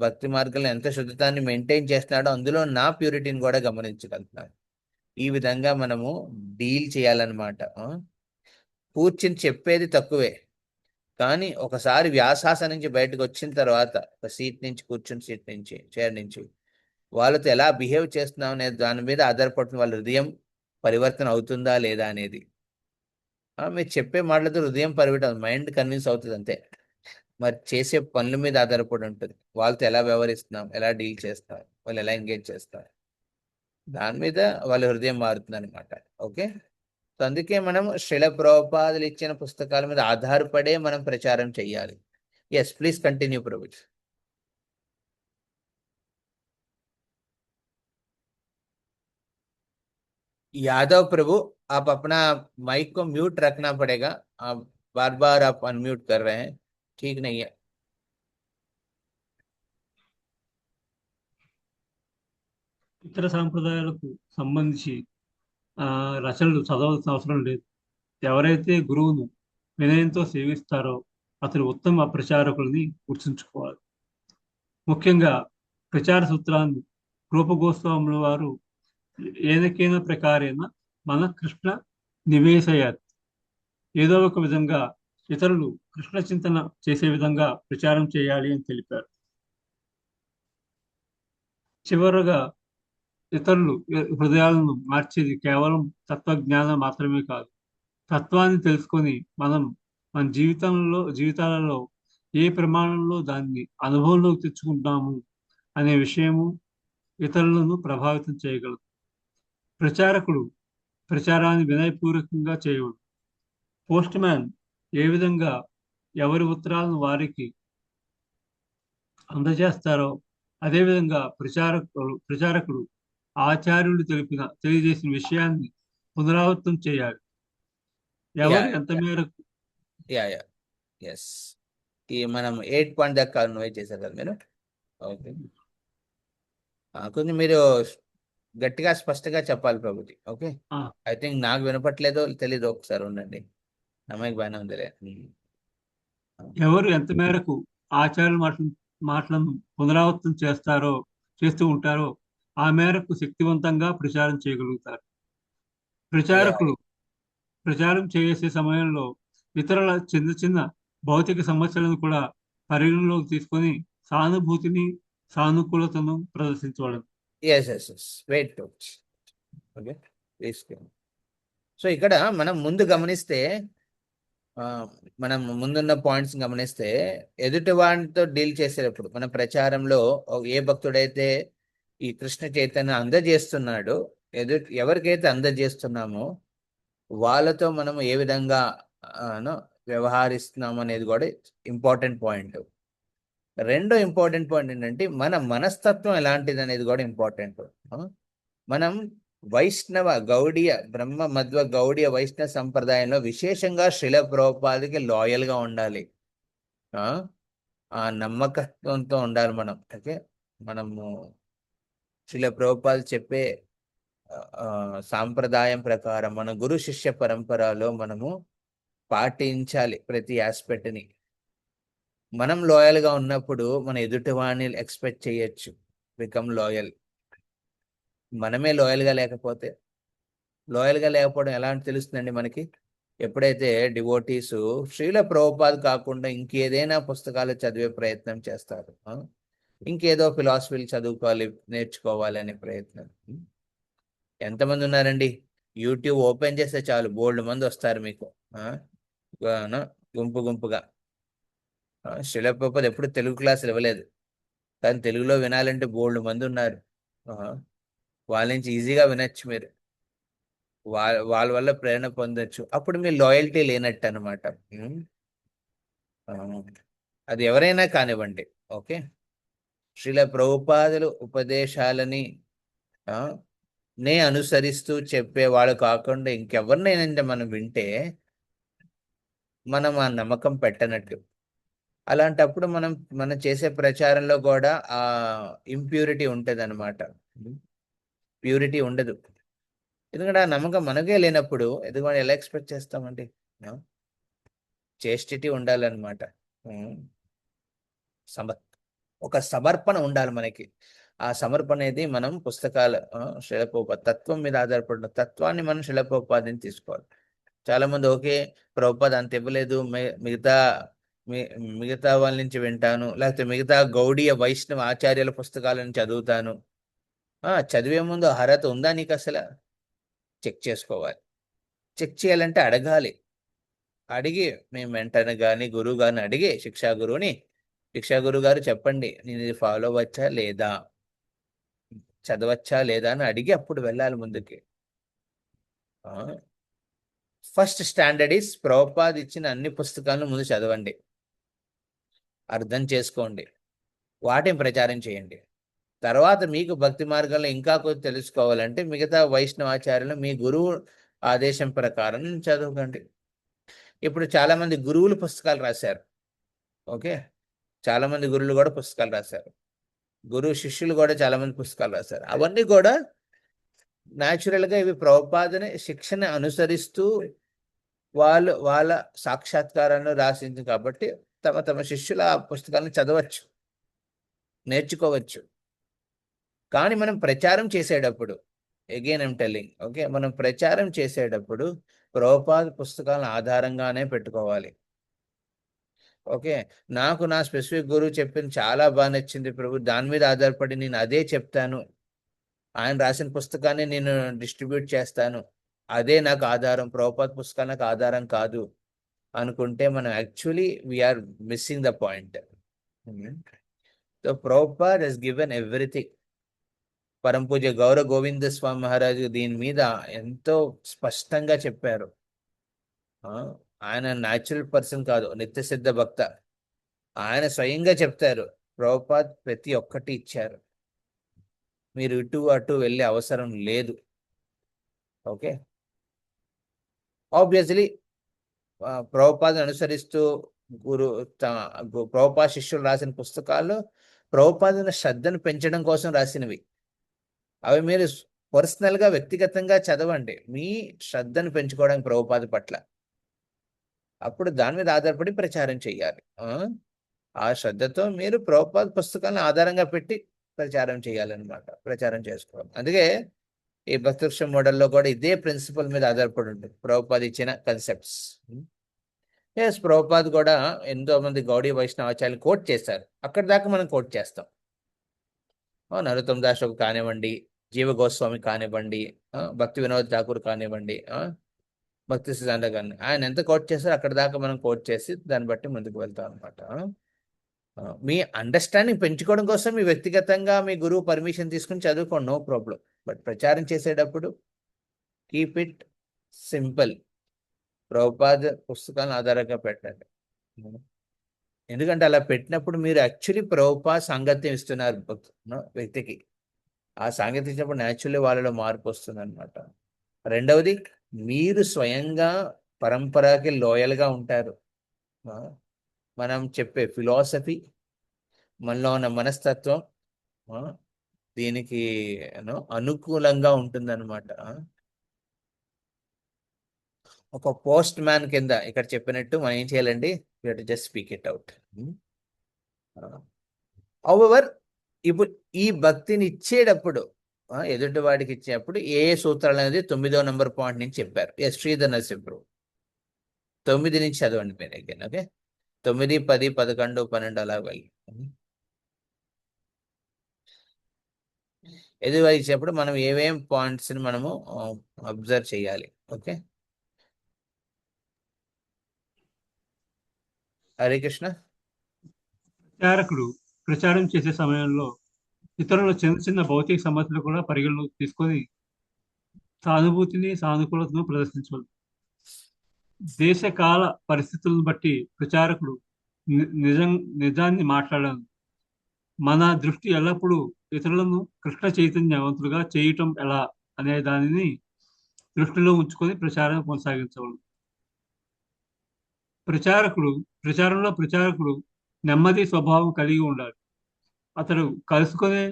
భక్తి మార్గంలో ఎంత శుద్ధతాన్ని మెయింటైన్ చేస్తున్నాడో అందులో నా ప్యూరిటీని కూడా గమనించగలుగుతున్నాను. ఈ విధంగా మనము డీల్ చేయాలన్నమాట. కూర్చుని చెప్పేది తక్కువే, కానీ ఒకసారి వ్యాసాసనం నుంచి బయటకు వచ్చిన తర్వాత, ఒక సీట్ నుంచి, కూర్చుని సీట్ నుంచి, చైర్ నుంచి, వాళ్ళతో ఎలా బిహేవ్ చేస్తున్నాం అనేది దాని మీద ఆధారపడుతుంది వాళ్ళ హృదయం పరివర్తన అవుతుందా లేదా అనేది. మీరు చెప్పే మాటలతో హృదయం పరివర్తన, మైండ్ కన్విన్స్ అవుతుంది అంతే. మరి చేసే పనుల మీద ఆధారపడి ఉంటుంది, వాళ్ళతో ఎలా వ్యవహరిస్తున్నాం, ఎలా డీల్ చేస్తాం, వాళ్ళు ఎలా ఎంగేజ్ చేస్తారు, దాని మీద వాళ్ళ హృదయం మారుతుంది అనమాట. ఓకే, సో అందుకే మనం శ్రీల ప్రభుపాదులు ఇచ్చిన పుస్తకాల మీద ఆధారపడే మనం ప్రచారం చేయాలి. Yes, please continue Prabhuji. Yadav प्रभु, आप अपना माइक को म्यूट रखना पड़ेगा, आप बार बार आप अनम्यूट कर रहे हैं, ठीक नहीं है. ఇతర సాంప్రదాయాలకు సంబంధించి రచనలు చదవాల్సిన అవసరం లేదు. ఎవరైతే గురువును వినయంతో సేవిస్తారో అతను ఉత్తమ ప్రచారకులని గుర్తుంచుకోవాలి. ముఖ్యంగా ప్రచార సూత్రాన్ని రూపగోస్వాముల వారు ఏదకైనా ప్రకారేణ మన కృష్ణ నివేశయాత్, ఏదో ఒక విధంగా ఇతరులు కృష్ణ చింతన చేసే విధంగా ప్రచారం చేయాలి అని తెలిపారు. చివరగా ఇతరులు హృదయాలను మార్చేది కేవలం తత్వజ్ఞానం మాత్రమే కాదు, తత్వాన్ని తెలుసుకొని మనం మన జీవితాలలో ఏ ప్రమాణంలో దాన్ని అనుభవంలోకి తెచ్చుకుంటాము అనే విషయము ఇతరులను ప్రభావితం చేయగలదు. ప్రచారకుడు ప్రచారాన్ని వినయపూర్వకంగా చేయవడు. పోస్ట్ మ్యాన్ ఏ విధంగా ఎవరి ఉత్తరాలను వారికి అందజేస్తారో అదేవిధంగా ప్రచారకుడు ఆచార్యుడు తెలియజేసిన విషయాన్ని పునరావృతం చేయాలి. ఎవరు ఎంత మేరకు ఎస్, ఈ మనం 8 పాయింట్ దాకా కన్వే చేశారు కదా మీరు. ఓకే, కొంచెం మీరు గట్టిగా స్పష్టంగా చెప్పాలి ప్రభుజీ. ఓకే, ఆ, ఐ థింక్ నాకు వినపట్లేదో తెలీదు, ఒకసారి ఉండండి. అమ్మాయికి బాగానే ఉందిలే. ఎవరు ఎంత మేరకు ఆచార్యుల మాటలను పునరావృతం చేస్తూ ఉంటారో ఆ మేరకు శక్తివంతంగా ప్రచారం చేయగలుగుతారు. యా, ప్రచారకులు ప్రచారం చేసే సమయంలో ఇతరుల చిన్న చిన్న భౌతిక సమస్యలను కూడా పరిగణలోకి తీసుకొని సానుభూతిని, సానుకూలతను ప్రదర్శించడం. Yes yes yes, wait. Okay, తీసుకెళ్ళి. సో ఇక్కడ మనం ముందు గమనిస్తే, ఆ, మనం ముందున్న పాయింట్స్ గమనిస్తే, ఎదుటి వాడితో డీల్ చేసేటప్పుడు మన ప్రచారంలో ఏ భక్తుడైతే ఈ కృష్ణ చైతన్య అందజేస్తున్నాడో, ఎవరికైతే అందజేస్తున్నామో వాళ్ళతో మనం ఏ విధంగా వ్యవహరిస్తున్నాం అనేది కూడా ఇంపార్టెంట్ పాయింట్. రెండో ఇంపార్టెంట్ పాయింట్ ఏంటంటే మన మనస్తత్వం ఎలాంటిది అనేది కూడా ఇంపార్టెంట్. మనం వైష్ణవ గౌడీయ బ్రహ్మ మధ్వ గౌడీయ వైష్ణవ సంప్రదాయంలో విశేషంగా శ్రీల ప్రభుపాదికి లాయల్ గా ఉండాలి. ఆ ఆ నమ్మకత్వంతో ఉండాలి మనం. ఓకే, మనము శ్రీల ప్రభుపాద చెప్పే సాంప్రదాయం ప్రకారం మన గురు శిష్య పరంపరలో మనము పాటించాలి ప్రతి ఆస్పెక్ట్ని. మనం లాయల్ గా ఉన్నప్పుడు మన ఎదుటి వాడిని ఎక్స్పెక్ట్ చేయొచ్చు, బికమ్ లాయల్. మనమే లాయల్ గా లేకపోవడం ఎలా అని తెలుస్తుందండి మనకి? ఎప్పుడైతే డివోటీస్ శ్రీల ప్రభుపాద్ కాకుండా ఇంకేదైనా పుస్తకాలు చదివే ప్రయత్నం చేస్తారు, ఇంకేదో ఫిలాసఫీలు చదువుకోవాలి, నేర్చుకోవాలి అనే ప్రయత్నం. ఎంతమంది ఉన్నారండి? యూట్యూబ్ ఓపెన్ చేస్తే చాలు బోల్డ్ మంది వస్తారు మీకు, గుంపు గుంపుగా. శ్రీల ప్రభుపాద్ ఎప్పుడు తెలుగు క్లాసులు ఇవ్వలేదు, కానీ తెలుగులో వినాలంటే బోల్డ్ మంది ఉన్నారు. వాళ్ళ నుంచి ఈజీగా వినొచ్చు మీరు, వాళ్ళ వల్ల ప్రేరణ పొందొచ్చు. అప్పుడు మీ లాయల్టీ లేనట్టు అనమాట. అది ఎవరైనా కానివ్వండి. ఓకే, శ్రీల ప్రభుపాదులు ఉపదేశాలని నే అనుసరిస్తూ చెప్పేవాళ్ళు కాకుండా ఇంకెవరినైనా మనం వింటే మనం ఆ నమ్మకం పెట్టనట్టు. అలాంటప్పుడు మనం చేసే ప్రచారంలో కూడా ఆ ఇంప్యూరిటీ ఉంటుంది అనమాట, ప్యూరిటీ ఉండదు. ఎందుకంటే ఆ నమ్మకం మనకే లేనప్పుడు ఎందుకంటే ఎలా ఎక్స్పెక్ట్ చేస్తామండి? చేస్టిటీ ఉండాలన్నమాట. సమ ఒక సమర్పణ ఉండాలి మనకి. ఆ సమర్పణ అనేది మనం పుస్తకాల శిలప్రభుపాద తత్వం మీద ఆధారపడిన తత్వాన్ని మనం శిలప్రభుపాదని తీసుకోవాలి. చాలా మంది ఓకే ప్రభుపాద అంత ఇవ్వలేదు, మిగతా మిగతా వాళ్ళ నుంచి వింటాను, లేకపోతే మిగతా గౌడీయ వైష్ణవ ఆచార్యుల పుస్తకాలను చదువుతాను. చదివే ముందు అర్హత ఉందా నీకు అసలు చెక్ చేసుకోవాలి. చెక్ చేయాలంటే అడగాలి. అడిగి మేము వెంటనే కానీ గురువు గారిని అడిగి శిక్షా గురువు గారు చెప్పండి, నేను ఇది ఫాలో అవ్వచ్చా లేదా, చదవచ్చా లేదా అని అడిగి అప్పుడు వెళ్ళాలి ముందుకి. ఫస్ట్ స్టాండర్డ్ ఈస్ ప్రభుపాద ఇచ్చిన అన్ని పుస్తకాలను ముందు చదవండి, అర్థం చేసుకోండి, వాటిని ప్రచారం చేయండి. తర్వాత మీకు భక్తి మార్గంలో ఇంకా కొద్ది తెలుసుకోవాలంటే మిగతా వైష్ణవాచార్యులు మీ గురువు ఆదేశం ప్రకారం చదవకండి. ఇప్పుడు చాలా మంది గురువులు పుస్తకాలు రాశారు. ఓకే, చాలా మంది గురువులు కూడా పుస్తకాలు రాశారు, గురువు శిష్యులు కూడా చాలా మంది పుస్తకాలు రాశారు. అవన్నీ కూడా న్యాచురల్ గా ఇవి ప్రభుపాదని శిక్షణ అనుసరిస్తూ వాళ్ళ సాక్షాత్కారాన్ని రాసింది కాబట్టి తమ తమ శిష్యుల ఆ పుస్తకాలను చదవచ్చు, నేర్చుకోవచ్చు. కానీ మనం ప్రచారం చేసేటప్పుడు, అగైన్ ఐమ్ టెల్లింగ్, ఓకే, మనం ప్రచారం చేసేటప్పుడు ప్రభుపాద పుస్తకాలను ఆధారంగానే పెట్టుకోవాలి. ఓకే, నాకు నా స్పెసిఫిక్ గురువు చెప్పింది చాలా బాగా నచ్చింది ప్రభు, దాని మీద ఆధారపడి నేను అదే చెప్తాను, ఆయన రాసిన పుస్తకాన్ని నేను డిస్ట్రిబ్యూట్ చేస్తాను, అదే నాకు ఆధారం, ప్రభుపాద పుస్తకాలు నాకు ఆధారం కాదు అనుకుంటే మనం actually we are missing the point. So Prabhupada has given everything. పరమ పూజ్య గౌరవ గోవింద స్వామి మహారాజు దీని మీద ఎంతో స్పష్టంగా చెప్పారు. ఆయన న్యాచురల్ పర్సన్ కాదు, నిత్య సిద్ధ భక్త. ఆయన స్వయంగా చెప్తారు ప్రభుపాద్ ప్రతి ఒక్కటి ఇచ్చారు, మీరు ఇటు అటు వెళ్ళే అవసరం లేదు. ఓకే, ఆబ్వియస్లీ ప్రభుపాద్ అనుసరిస్తూ ప్రభుపాద శిష్యులు రాసిన పుస్తకాలు ప్రభుపాద శ్రద్ధను పెంచడం కోసం రాసినవి. అవి మీరు పర్సనల్గా వ్యక్తిగతంగా చదవండి మీ శ్రద్ధను పెంచుకోవడానికి ప్రభుపాద పట్ల. అప్పుడు దాని మీద ఆధారపడి ప్రచారం చేయాలి. ఆ శ్రద్ధతో మీరు ప్రభుపాద పుస్తకాలను ఆధారంగా పెట్టి ప్రచారం చేయాలన్నమాట, ప్రచారం చేసుకోవాలి. అందుకే ఈ భక్తివృక్షం మోడల్లో కూడా ఇదే ప్రిన్సిపల్ మీద ఆధారపడి ఉంటుంది ప్రభుపాద ఇచ్చిన కన్సెప్ట్స్. ఎస్, ప్రభుపాద్ కూడా ఎంతో మంది గౌడీ వైష్ణవాచార్యులు కోట్ చేశారు. అక్కడి దాకా మనం కోట్ చేస్తాం. నరోత్తమ దాస్ కానివ్వండి, జీవ గోస్వామి కానివ్వండి, భక్తి వినోద్ ఠాకూర్ కానివ్వండి, భక్తి సిద్ధాంత కానీ ఆయన ఎంత కోట్ చేస్తారో అక్కడ దాకా మనం కోట్ చేసి దాన్ని బట్టి ముందుకు వెళ్తాం అనమాట. మీ అండర్స్టాండింగ్ పెంచుకోవడం కోసం మీ వ్యక్తిగతంగా మీ గురువు పర్మిషన్ తీసుకుని చదువుకోండి, నో ప్రాబ్లం. బట్ ప్రచారం చేసేటప్పుడు కీప్ ఇట్ సింపుల్. ప్రభుపాద పుస్తకాలను ఆధారంగా పెట్టండి. ఎందుకంటే అలా పెట్టినప్పుడు మీరు యాక్చువల్లీ ప్రభుపాద సాంగత్యం ఇస్తున్నారు వ్యక్తికి. ఆ సాంగత్యం ఇచ్చినప్పుడు న్యాచురల్లీ వాళ్ళలో మార్పు వస్తుంది అనమాట. రెండవది, మీరు స్వయంగా పరంపరకి లోయల్గా ఉంటారు. మనం చెప్పే ఫిలాసఫీ, మనలో ఉన్న మనస్తత్వం దీనికి అనుకూలంగా ఉంటుందన్నమాట. ఒక పోస్ట్ మ్యాన్ కింద ఇక్కడ చెప్పినట్టు మనం ఏం చేయాలండి, just speak it out. However ఇప్పుడు ఈ భక్తిని ఇచ్చేటప్పుడు ఎదుటి వాడికి ఇచ్చేటప్పుడు ఏ సూత్రాలు అనేది 9వ నంబర్ పాయింట్ నుంచి చెప్పారు. శ్రీధర్ నరసింహు 9 నుంచి చదవండి మీరు again, ఓకే? 9, 10, 11, 12 అలా వెళ్ళి ఎదురు ఇచ్చేటప్పుడు మనం ఏమేం పాయింట్స్ని మనము అబ్జర్వ్ చేయాలి. ఓకే, హరే కృష్ణ. ప్రచారకుడు ప్రచారం చేసే సమయంలో ఇతరుల చిన్న చిన్న భౌతిక సమస్యలు కూడా పరిగణలోకి తీసుకొని సానుభూతిని, సానుకూలతను ప్రదర్శించవచ్చు. దేశకాల పరిస్థితులను బట్టి ప్రచారకుడు నిజాన్ని మాట్లాడాలి. మన దృష్టి ఎల్లప్పుడూ ఇతరులను కృష్ణ చైతన్యవంతులుగా చేయటం ఎలా అనే దానిని దృష్టిలో ఉంచుకొని ప్రచారం కొనసాగించవాలి. ప్రచారంలో నెమ్మది స్వభావం కలిగి ఉండాలి. అతడు కలుసుకునే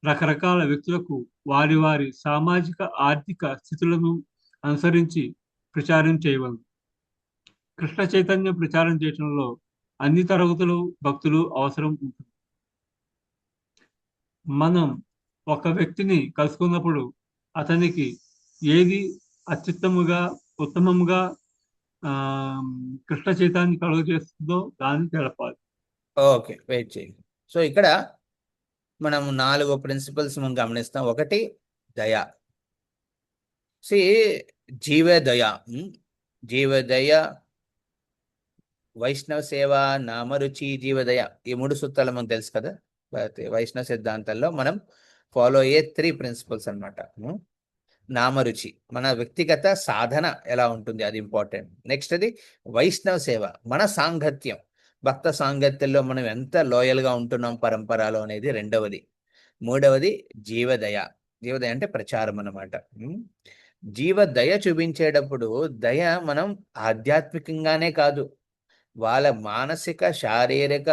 రకరకాల వ్యక్తులకు వారి వారి సామాజిక ఆర్థిక స్థితులను అనుసరించి ప్రచారం చేయవలెను. కృష్ణ చైతన్యం ప్రచారం చేయడంలో అన్ని తరగతులు భక్తులు అవసరం ఉంటుంది. మనం ఒక వ్యక్తిని కలుసుకున్నప్పుడు అతనికి ఏది ఉత్తమముగా కృష్ణ చైతన్యం కలుగజేస్తుందో దాన్ని తెలపాలి. ఓకే, వెయిట్ చేయండి. సో ఇక్కడ మనం 4 ప్రిన్సిపల్స్ మనం గమనిస్తాం. ఒకటి దయ. జీవదయ, జీవదయ, వైష్ణవ సేవ, నామరుచి, జీవదయ, ఈ 3 సూత్రాలు మనకు తెలుసు కదా. వైష్ణవ సిద్ధాంతంలో మనం ఫాలో అయ్యే 3 ప్రిన్సిపల్స్ అనమాట. నామరుచి మన వ్యక్తిగత సాధన ఎలా ఉంటుంది, అది ఇంపార్టెంట్. నెక్స్ట్ అది వైష్ణవ సేవ, మన సాంగత్యం, భక్త సాంగత్యంలో మనం ఎంత లోయల్గా ఉంటున్నాం పరంపరలో అనేది రెండవది. మూడవది జీవదయ. జీవదయ అంటే ప్రచారం అన్నమాట. జీవదయ చూపించేటప్పుడు దయ మనం ఆధ్యాత్మికంగానే కాదు, వాళ్ళ మానసిక శారీరక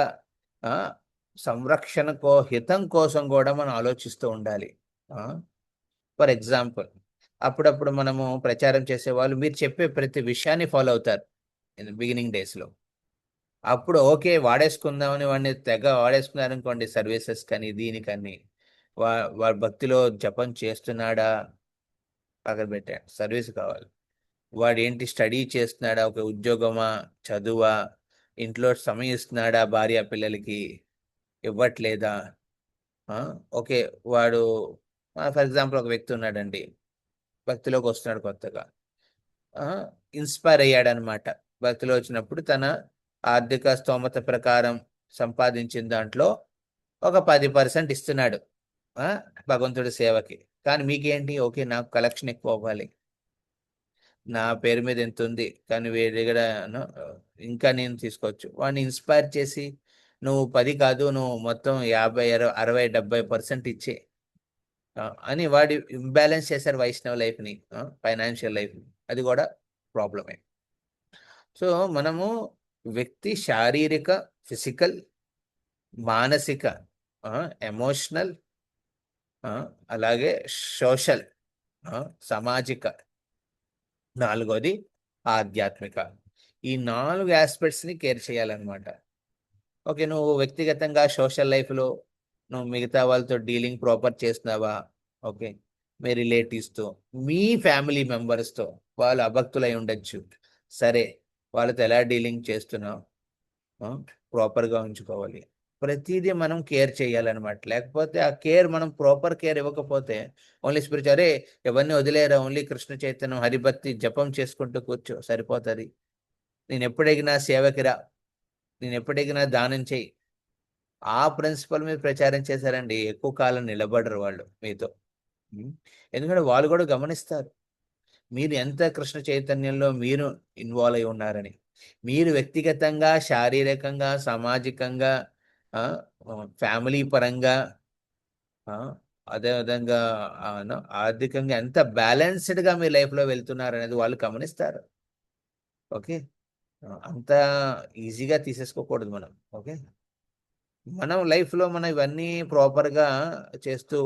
సంరక్షణ హితం కోసం కూడా మనం ఆలోచిస్తూ ఉండాలి. ఫర్ ఎగ్జాంపుల్, అప్పుడప్పుడు మనము ప్రచారం చేసేవాళ్ళు మీరు చెప్పే ప్రతి విషయాన్ని ఫాలో అవుతారు బిగినింగ్ డేస్లో. అప్పుడు ఓకే వాడేసుకుందామని వాడిని తెగ వాడేసుకున్నారు అనుకోండి, సర్వీసెస్ కానీ దీనికని. వాడి భక్తిలో జపం చేస్తున్నాడా పక్కన పెట్టాడు, సర్వీస్ కావాలి. వాడు ఏంటి స్టడీ చేస్తున్నాడా, ఒక ఉద్యోగమా, చదువా, ఇంట్లో సమయం ఇస్తున్నాడా భార్య పిల్లలకి, ఇవ్వట్లేదా? ఓకే, వాడు ఫర్ ఎగ్జాంపుల్ ఒక వ్యక్తి ఉన్నాడండి, భక్తిలోకి వస్తున్నాడు కొత్తగా, ఇన్స్పైర్ అయ్యాడనమాట. భక్తిలో వచ్చినప్పుడు తన ఆర్థిక స్తోమత ప్రకారం సంపాదించిన దాంట్లో ఒక 10% ఇస్తున్నాడు భగవంతుడి సేవకి. కానీ మీకేంటి, ఓకే నాకు కలెక్షన్ ఎక్కువ అవ్వాలి, నా పేరు మీద ఎంత ఉంది, కానీ వేరే దగ్గర ఇంకా నేను తీసుకోవచ్చు. వాడిని ఇన్స్పైర్ చేసి నువ్వు 10 కాదు, నువ్వు మొత్తం 50, 60, 70% ఇచ్చే అని వాడి ఇంబ్యాలెన్స్ చేశారు వైష్ణవ లైఫ్ని, ఫైనాన్షియల్ లైఫ్ని. అది కూడా ప్రాబ్లమే. సో మనము వ్యక్తి శారీరక, ఫిజికల్, మానసిక, ఎమోషనల్, అలాగే సోషల్ సామాజిక, నాలుగోది ఆధ్యాత్మిక. ఈ 4 ఆస్పెక్ట్స్ని కేర్ చేయాలన్నమాట. ఓకే, నువ్వు వ్యక్తిగతంగా సోషల్ లైఫ్లో నువ్వు మిగతా వాళ్ళతో డీలింగ్ ప్రాపర్ చేస్తున్నావా? ఓకే, మీ రిలేటివ్స్తో, మీ ఫ్యామిలీ మెంబర్స్తో, వాళ్ళు అభక్తులై ఉండొచ్చు, సరే, వాళ్ళతో ఎలా డీలింగ్ చేస్తున్నావు? ప్రాపర్గా ఉంచుకోవాలి. ప్రతిదీ మనం కేర్ చేయాలన్నమాట. లేకపోతే ఆ కేర్, మనం ప్రాపర్ కేర్ ఇవ్వకపోతే ఓన్లీ స్పిరిచువల్, అరే ఎవరిని వదిలేరా, ఓన్లీ కృష్ణ చైతన్యం హరిభక్తి జపం చేసుకుంటూ కూర్చో సరిపోతుంది, నేను ఎప్పుడెగినా సేవకి రా, నేను ఎప్పుడెగినా దానం చేయి, ఆ ప్రిన్సిపల్ మీద ప్రచారం చేశారండి, ఎక్కువ కాలం నిలబడరు వాళ్ళు మీతో. ఉం? ఎందుకంటే వాళ్ళు కూడా గమనిస్తారు మీరు ఎంత కృష్ణ చైతన్యంలో మీరు ఇన్వాల్వ్ అయి ఉన్నారని. మీరు వ్యక్తిగతంగా, శారీరకంగా, సామాజికంగా, ఆ, ఫ్యామిలీ పరంగా, ఆ, అదేవిధంగా ఆర్థికంగా ఎంత బ్యాలెన్స్డ్గా మీ లైఫ్లో వెళ్తున్నారు అనేది వాళ్ళు గమనిస్తారు. ఓకే, అంత ఈజీగా తీసేసుకోకూడదు మనం. ఓకే, మనం లైఫ్లో మనం ఇవన్నీ ప్రాపర్గా చేస్తూ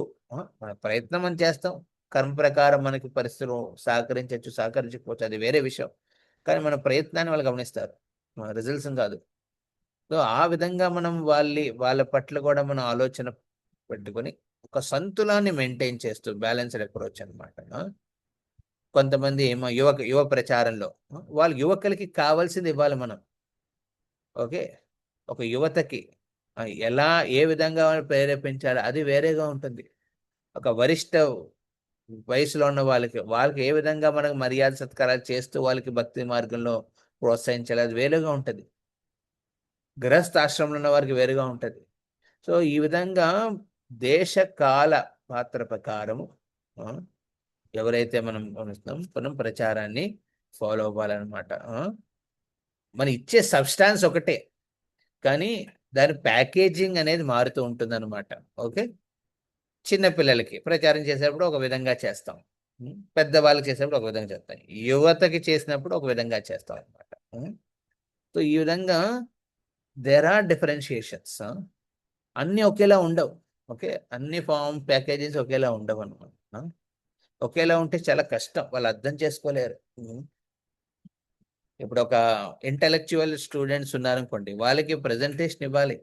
మన ప్రయత్నం మనం చేస్తాం. కర్మ ప్రకారం మనకి పరిస్థితులు సహకరించవచ్చు, సహకరించకపోవచ్చు, అది వేరే విషయం. కానీ మన ప్రయత్నాన్ని వాళ్ళు గమనిస్తారు, మన రిజల్ట్స్ కాదు. సో ఆ విధంగా మనం వాళ్ళ పట్ల కూడా మనం ఆలోచన పెట్టుకొని ఒక సంతులాన్ని మెయింటైన్ చేస్తూ బ్యాలెన్స్డ్ అప్రోచ్ అనమాట. కొంతమంది ఏమో యువ ప్రచారంలో వాళ్ళ యువకులకి కావాల్సింది ఇవ్వాలి మనం. ఓకే, ఒక యువతకి ఎలా, ఏ విధంగా ప్రేరేపించాలి, అది వేరేగా ఉంటుంది. ఒక వరిష్ట వయసులో ఉన్న వాళ్ళకి ఏ విధంగా మనకు మర్యాద సత్కారాలు చేస్తూ వాళ్ళకి భక్తి మార్గంలో ప్రోత్సహించాలి, అది వేరుగా ఉంటుంది. గృహస్థాశ్రమంలో ఉన్న వారికి వేరుగా ఉంటుంది. సో ఈ విధంగా దేశ కాల పాత్ర ప్రకారము ఆ, ఎవరైతే మనం గమనిస్తున్నాం, మనం ప్రచారాన్ని ఫాలో అవ్వాలన్నమాట. మనం ఇచ్చే సబ్స్టాన్స్ ఒకటే, కానీ దాని ప్యాకేజింగ్ అనేది మారుతూ ఉంటుంది అనమాట. ఓకే, చిన్న పిల్లలకి ప్రచారం చేసేటప్పుడు ఒక విధంగా చేస్తాం, పెద్దవాళ్ళకి చేసేటప్పుడు ఒక విధంగా చేస్తాం, యువతకి చేసినప్పుడు ఒక విధంగా చేస్తాం అనమాట. సో ఈ విధంగా దేర్ ఆర్ డిఫరెన్షియేషన్స్. అన్నీ ఒకేలా ఉండవు. ఓకే, అన్ని ఫామ్ ప్యాకేజెస్ ఒకేలా ఉండవు అనమాట. ఒకేలా ఉంటే చాలా కష్టం, వాళ్ళు అర్థం చేసుకోలేరు. ఇప్పుడు ఒక ఇంటలెక్చువల్ స్టూడెంట్స్ ఉన్నారనుకోండి, వాళ్ళకి ప్రజెంటేషన్ ఇవ్వాలి,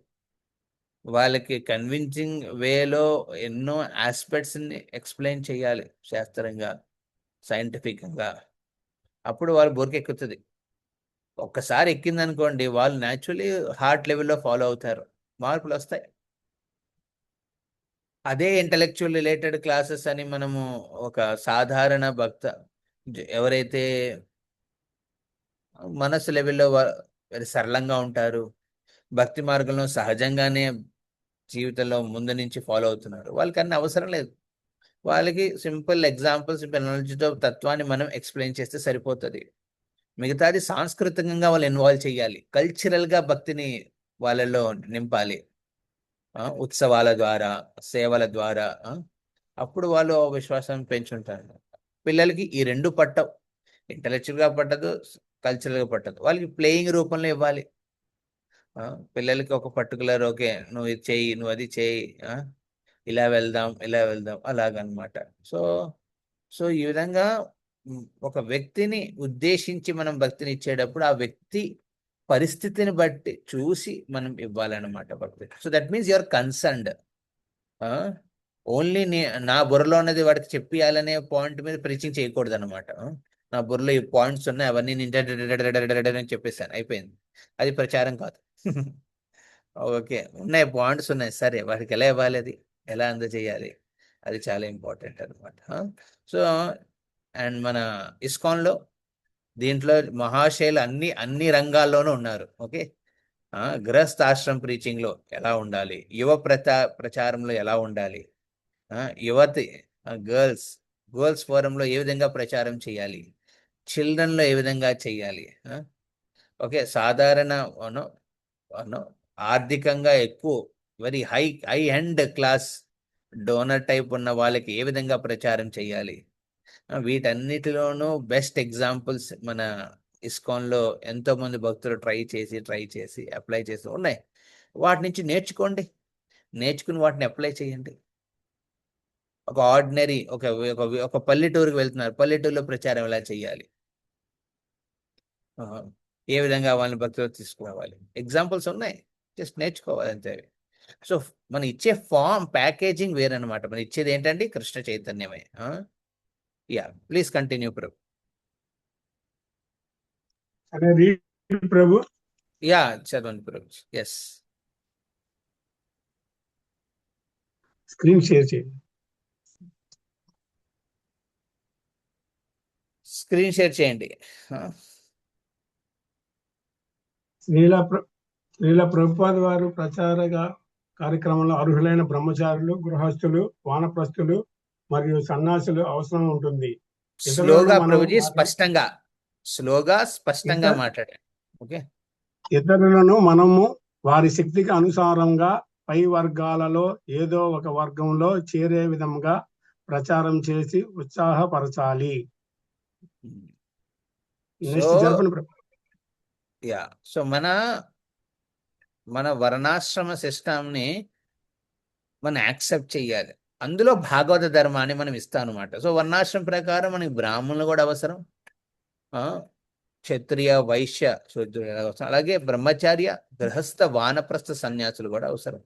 వాళ్ళకి కన్విన్సింగ్ వేలో ఎన్నో ఆస్పెక్ట్స్ని ఎక్స్ప్లెయిన్ చేయాలి, శాస్త్రంగా, సైంటిఫిక్గా. అప్పుడు వాళ్ళు బోర్కెక్కుతుంది. ఒక్కసారి ఎక్కిందనుకోండి, వాళ్ళు న్యాచురలీ హార్ట్ లెవెల్లో ఫాలో అవుతారు, మార్పులు వస్తాయి. అదే ఇంటలెక్చువల్ రిలేటెడ్ క్లాసెస్ అని మనము ఒక సాధారణ ఎవరైతే మనసు లెవెల్లో very సరళంగా ఉంటారు, భక్తి మార్గంలో సహజంగానే జీవితంలో ముందు నుంచి ఫాలో అవుతున్నారు, వాళ్ళకి అన్ని అవసరం లేదు. వాళ్ళకి సింపుల్ ఎగ్జాంపుల్స్, సింపుల్ నాలెడ్జ్తో తత్వాన్ని మనం ఎక్స్ప్లెయిన్ చేస్తే సరిపోతుంది. మిగతాది సాంస్కృతికంగా వాళ్ళు ఇన్వాల్వ్ చేయాలి, కల్చరల్గా భక్తిని వాళ్ళలో నింపాలి, ఉత్సవాల ద్వారా, సేవల ద్వారా. అప్పుడు వాళ్ళు విశ్వాసం పెంచుంటారు. పిల్లలకి ఈ రెండు పట్టవు, ఇంటలెక్చువల్గా పట్టదు, కల్చరల్గా పట్టదు, వాళ్ళకి ప్లేయింగ్ రూపంలో ఇవ్వాలి. పిల్లలకి ఒక పర్టికులర్, ఓకే నువ్వు ఇది చెయ్యి, నువ్వు అది చెయ్యి, ఇలా వెళ్దాం, ఇలా వెళ్దాం, అలాగనమాట. సో సో ఈ విధంగా ఒక వ్యక్తిని ఉద్దేశించి మనం భక్తిని ఇచ్చేటప్పుడు ఆ వ్యక్తి పరిస్థితిని బట్టి చూసి మనం ఇవ్వాలన్నమాట భక్తి. So that means your concerned. Only నా బుర్రలో ఉన్నది వాడికి చెప్పియాలనే పాయింట్ మీద ప్రీచింగ్ చేయకూడదు అనమాట. నా బుర్రలో ఈ పాయింట్స్ ఉన్నాయి, అవన్నీ నేను చెప్పేసాను, అయిపోయింది, అది ప్రచారం కాదు. ఓకే, ఉన్నాయి పాయింట్స్ ఉన్నాయి, సరే వాడికి ఎలా ఇవ్వాలి, అది ఎలా అందజేయాలి, అది చాలా ఇంపార్టెంట్ అనమాట. సో అండ్ మన ఇస్కాన్లో దీంట్లో మహాశైలు అన్ని రంగాల్లోనూ ఉన్నారు. ఓకే, గృహస్థాశ్రమ ప్రీచింగ్లో ఎలా ఉండాలి, ప్రచారంలో ఎలా ఉండాలి, యువతి గర్ల్స్ ఫోరంలో ఏ విధంగా ప్రచారం చేయాలి, చిల్డ్రన్లో ఏ విధంగా చేయాలి, ఓకే, సాధారణ ఆర్థికంగా ఎక్కువ very high end class donor type ఉన్న వాళ్ళకి ఏ విధంగా ప్రచారం చేయాలి, వీటన్నిటిలోనూ బెస్ట్ ఎగ్జాంపుల్స్ మన ఇస్కాన్లో ఎంతో మంది భక్తులు ట్రై చేసి అప్లై చేసి ఉన్నాయి. వాటి నుంచి నేర్చుకుని వాటిని అప్లై చేయండి. ఒక ఆర్డినరీ ఒక పల్లెటూరుకి వెళ్తున్నారు, పల్లెటూరులో ప్రచారం ఎలా చేయాలి, ఆ, ఏ విధంగా వాళ్ళని భక్తిలో తీసుకురావాలి, ఎగ్జాంపుల్స్ ఉన్నాయి, జస్ట్ నేర్చుకోవాలి అంతే. సో మనం ఇచ్చే ప్యాకేజింగ్ వేరనమాట, మనం ఇచ్చేది ఏంటంటే కృష్ణ చైతన్యమే. యా, ప్లీజ్ కంటిన్యూ ప్రభు. అనే రీడ్ ప్రభు. యా, చదవండి ప్రభు. ఎస్, స్క్రీన్ షేర్ చేయండి. స్క్రీన్ షేర్ చేయండి. శ్రీల ప్రభుపాద వారు ప్రచారగా కార్యక్రమంలో అర్హులైన బ్రహ్మచారులు, గృహస్థులు, వానప్రస్థులు మరియు సన్యాసులు అవసరం ఉంటుంది. స్లోగా ప్రభుజీ, స్పష్టంగా మాట్లాడండి. ఓకే. ఇతరులను మనము వారి శక్తికి అనుసారంగా పై వర్గాలలో ఏదో ఒక వర్గంలో చేరే విధంగా ప్రచారం చేసి ఉత్సాహపరచాలి. నెక్స్ట్ జరపండి ప్రభు. యా, సో మన వర్ణాశ్రమ సిస్టమ్ని మనం యాక్సెప్ట్ చేయాలి. అందులో భాగవత ధర్మాన్ని మనం ఇస్తాం అనమాట. సో వర్ణాశ్రమం ప్రకారం మనకి బ్రాహ్మణులు కూడా అవసరం, క్షత్రియ, వైశ్య, శూద్రులు అవసరం, అలాగే బ్రహ్మచార్య, గృహస్థ, వానప్రస్థ సన్యాసులు కూడా అవసరం.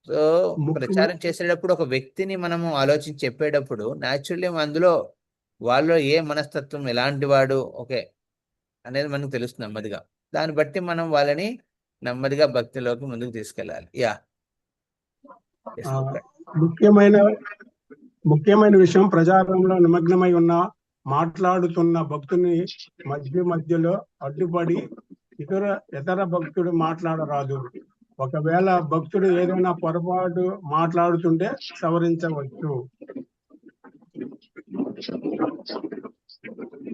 సో ప్రచారం చేసేటప్పుడు ఒక వ్యక్తిని మనము ఆలోచించి చెప్పేటప్పుడు న్యాచురల్లీ అందులో వాళ్ళు ఏ మనస్తత్వం, ఎలాంటి వాడు, ఓకే అనేది మనకు తెలుస్తుంది నెమ్మదిగా. దాన్ని బట్టి మనం వాళ్ళని నెమ్మదిగా భక్తిలోకి ముందుకు తీసుకెళ్ళాలి. యా, ముఖ్యమైన విషయం, ప్రచారంలో నిమగ్నమై ఉన్న మాట్లాడుతున్న భక్తుని మధ్యలో అడ్డుపడి ఇతర భక్తుడు మాట్లాడరాదు. ఒకవేళ భక్తుడు ఏదైనా పొరపాటు మాట్లాడుతుంటే సవరించవచ్చు.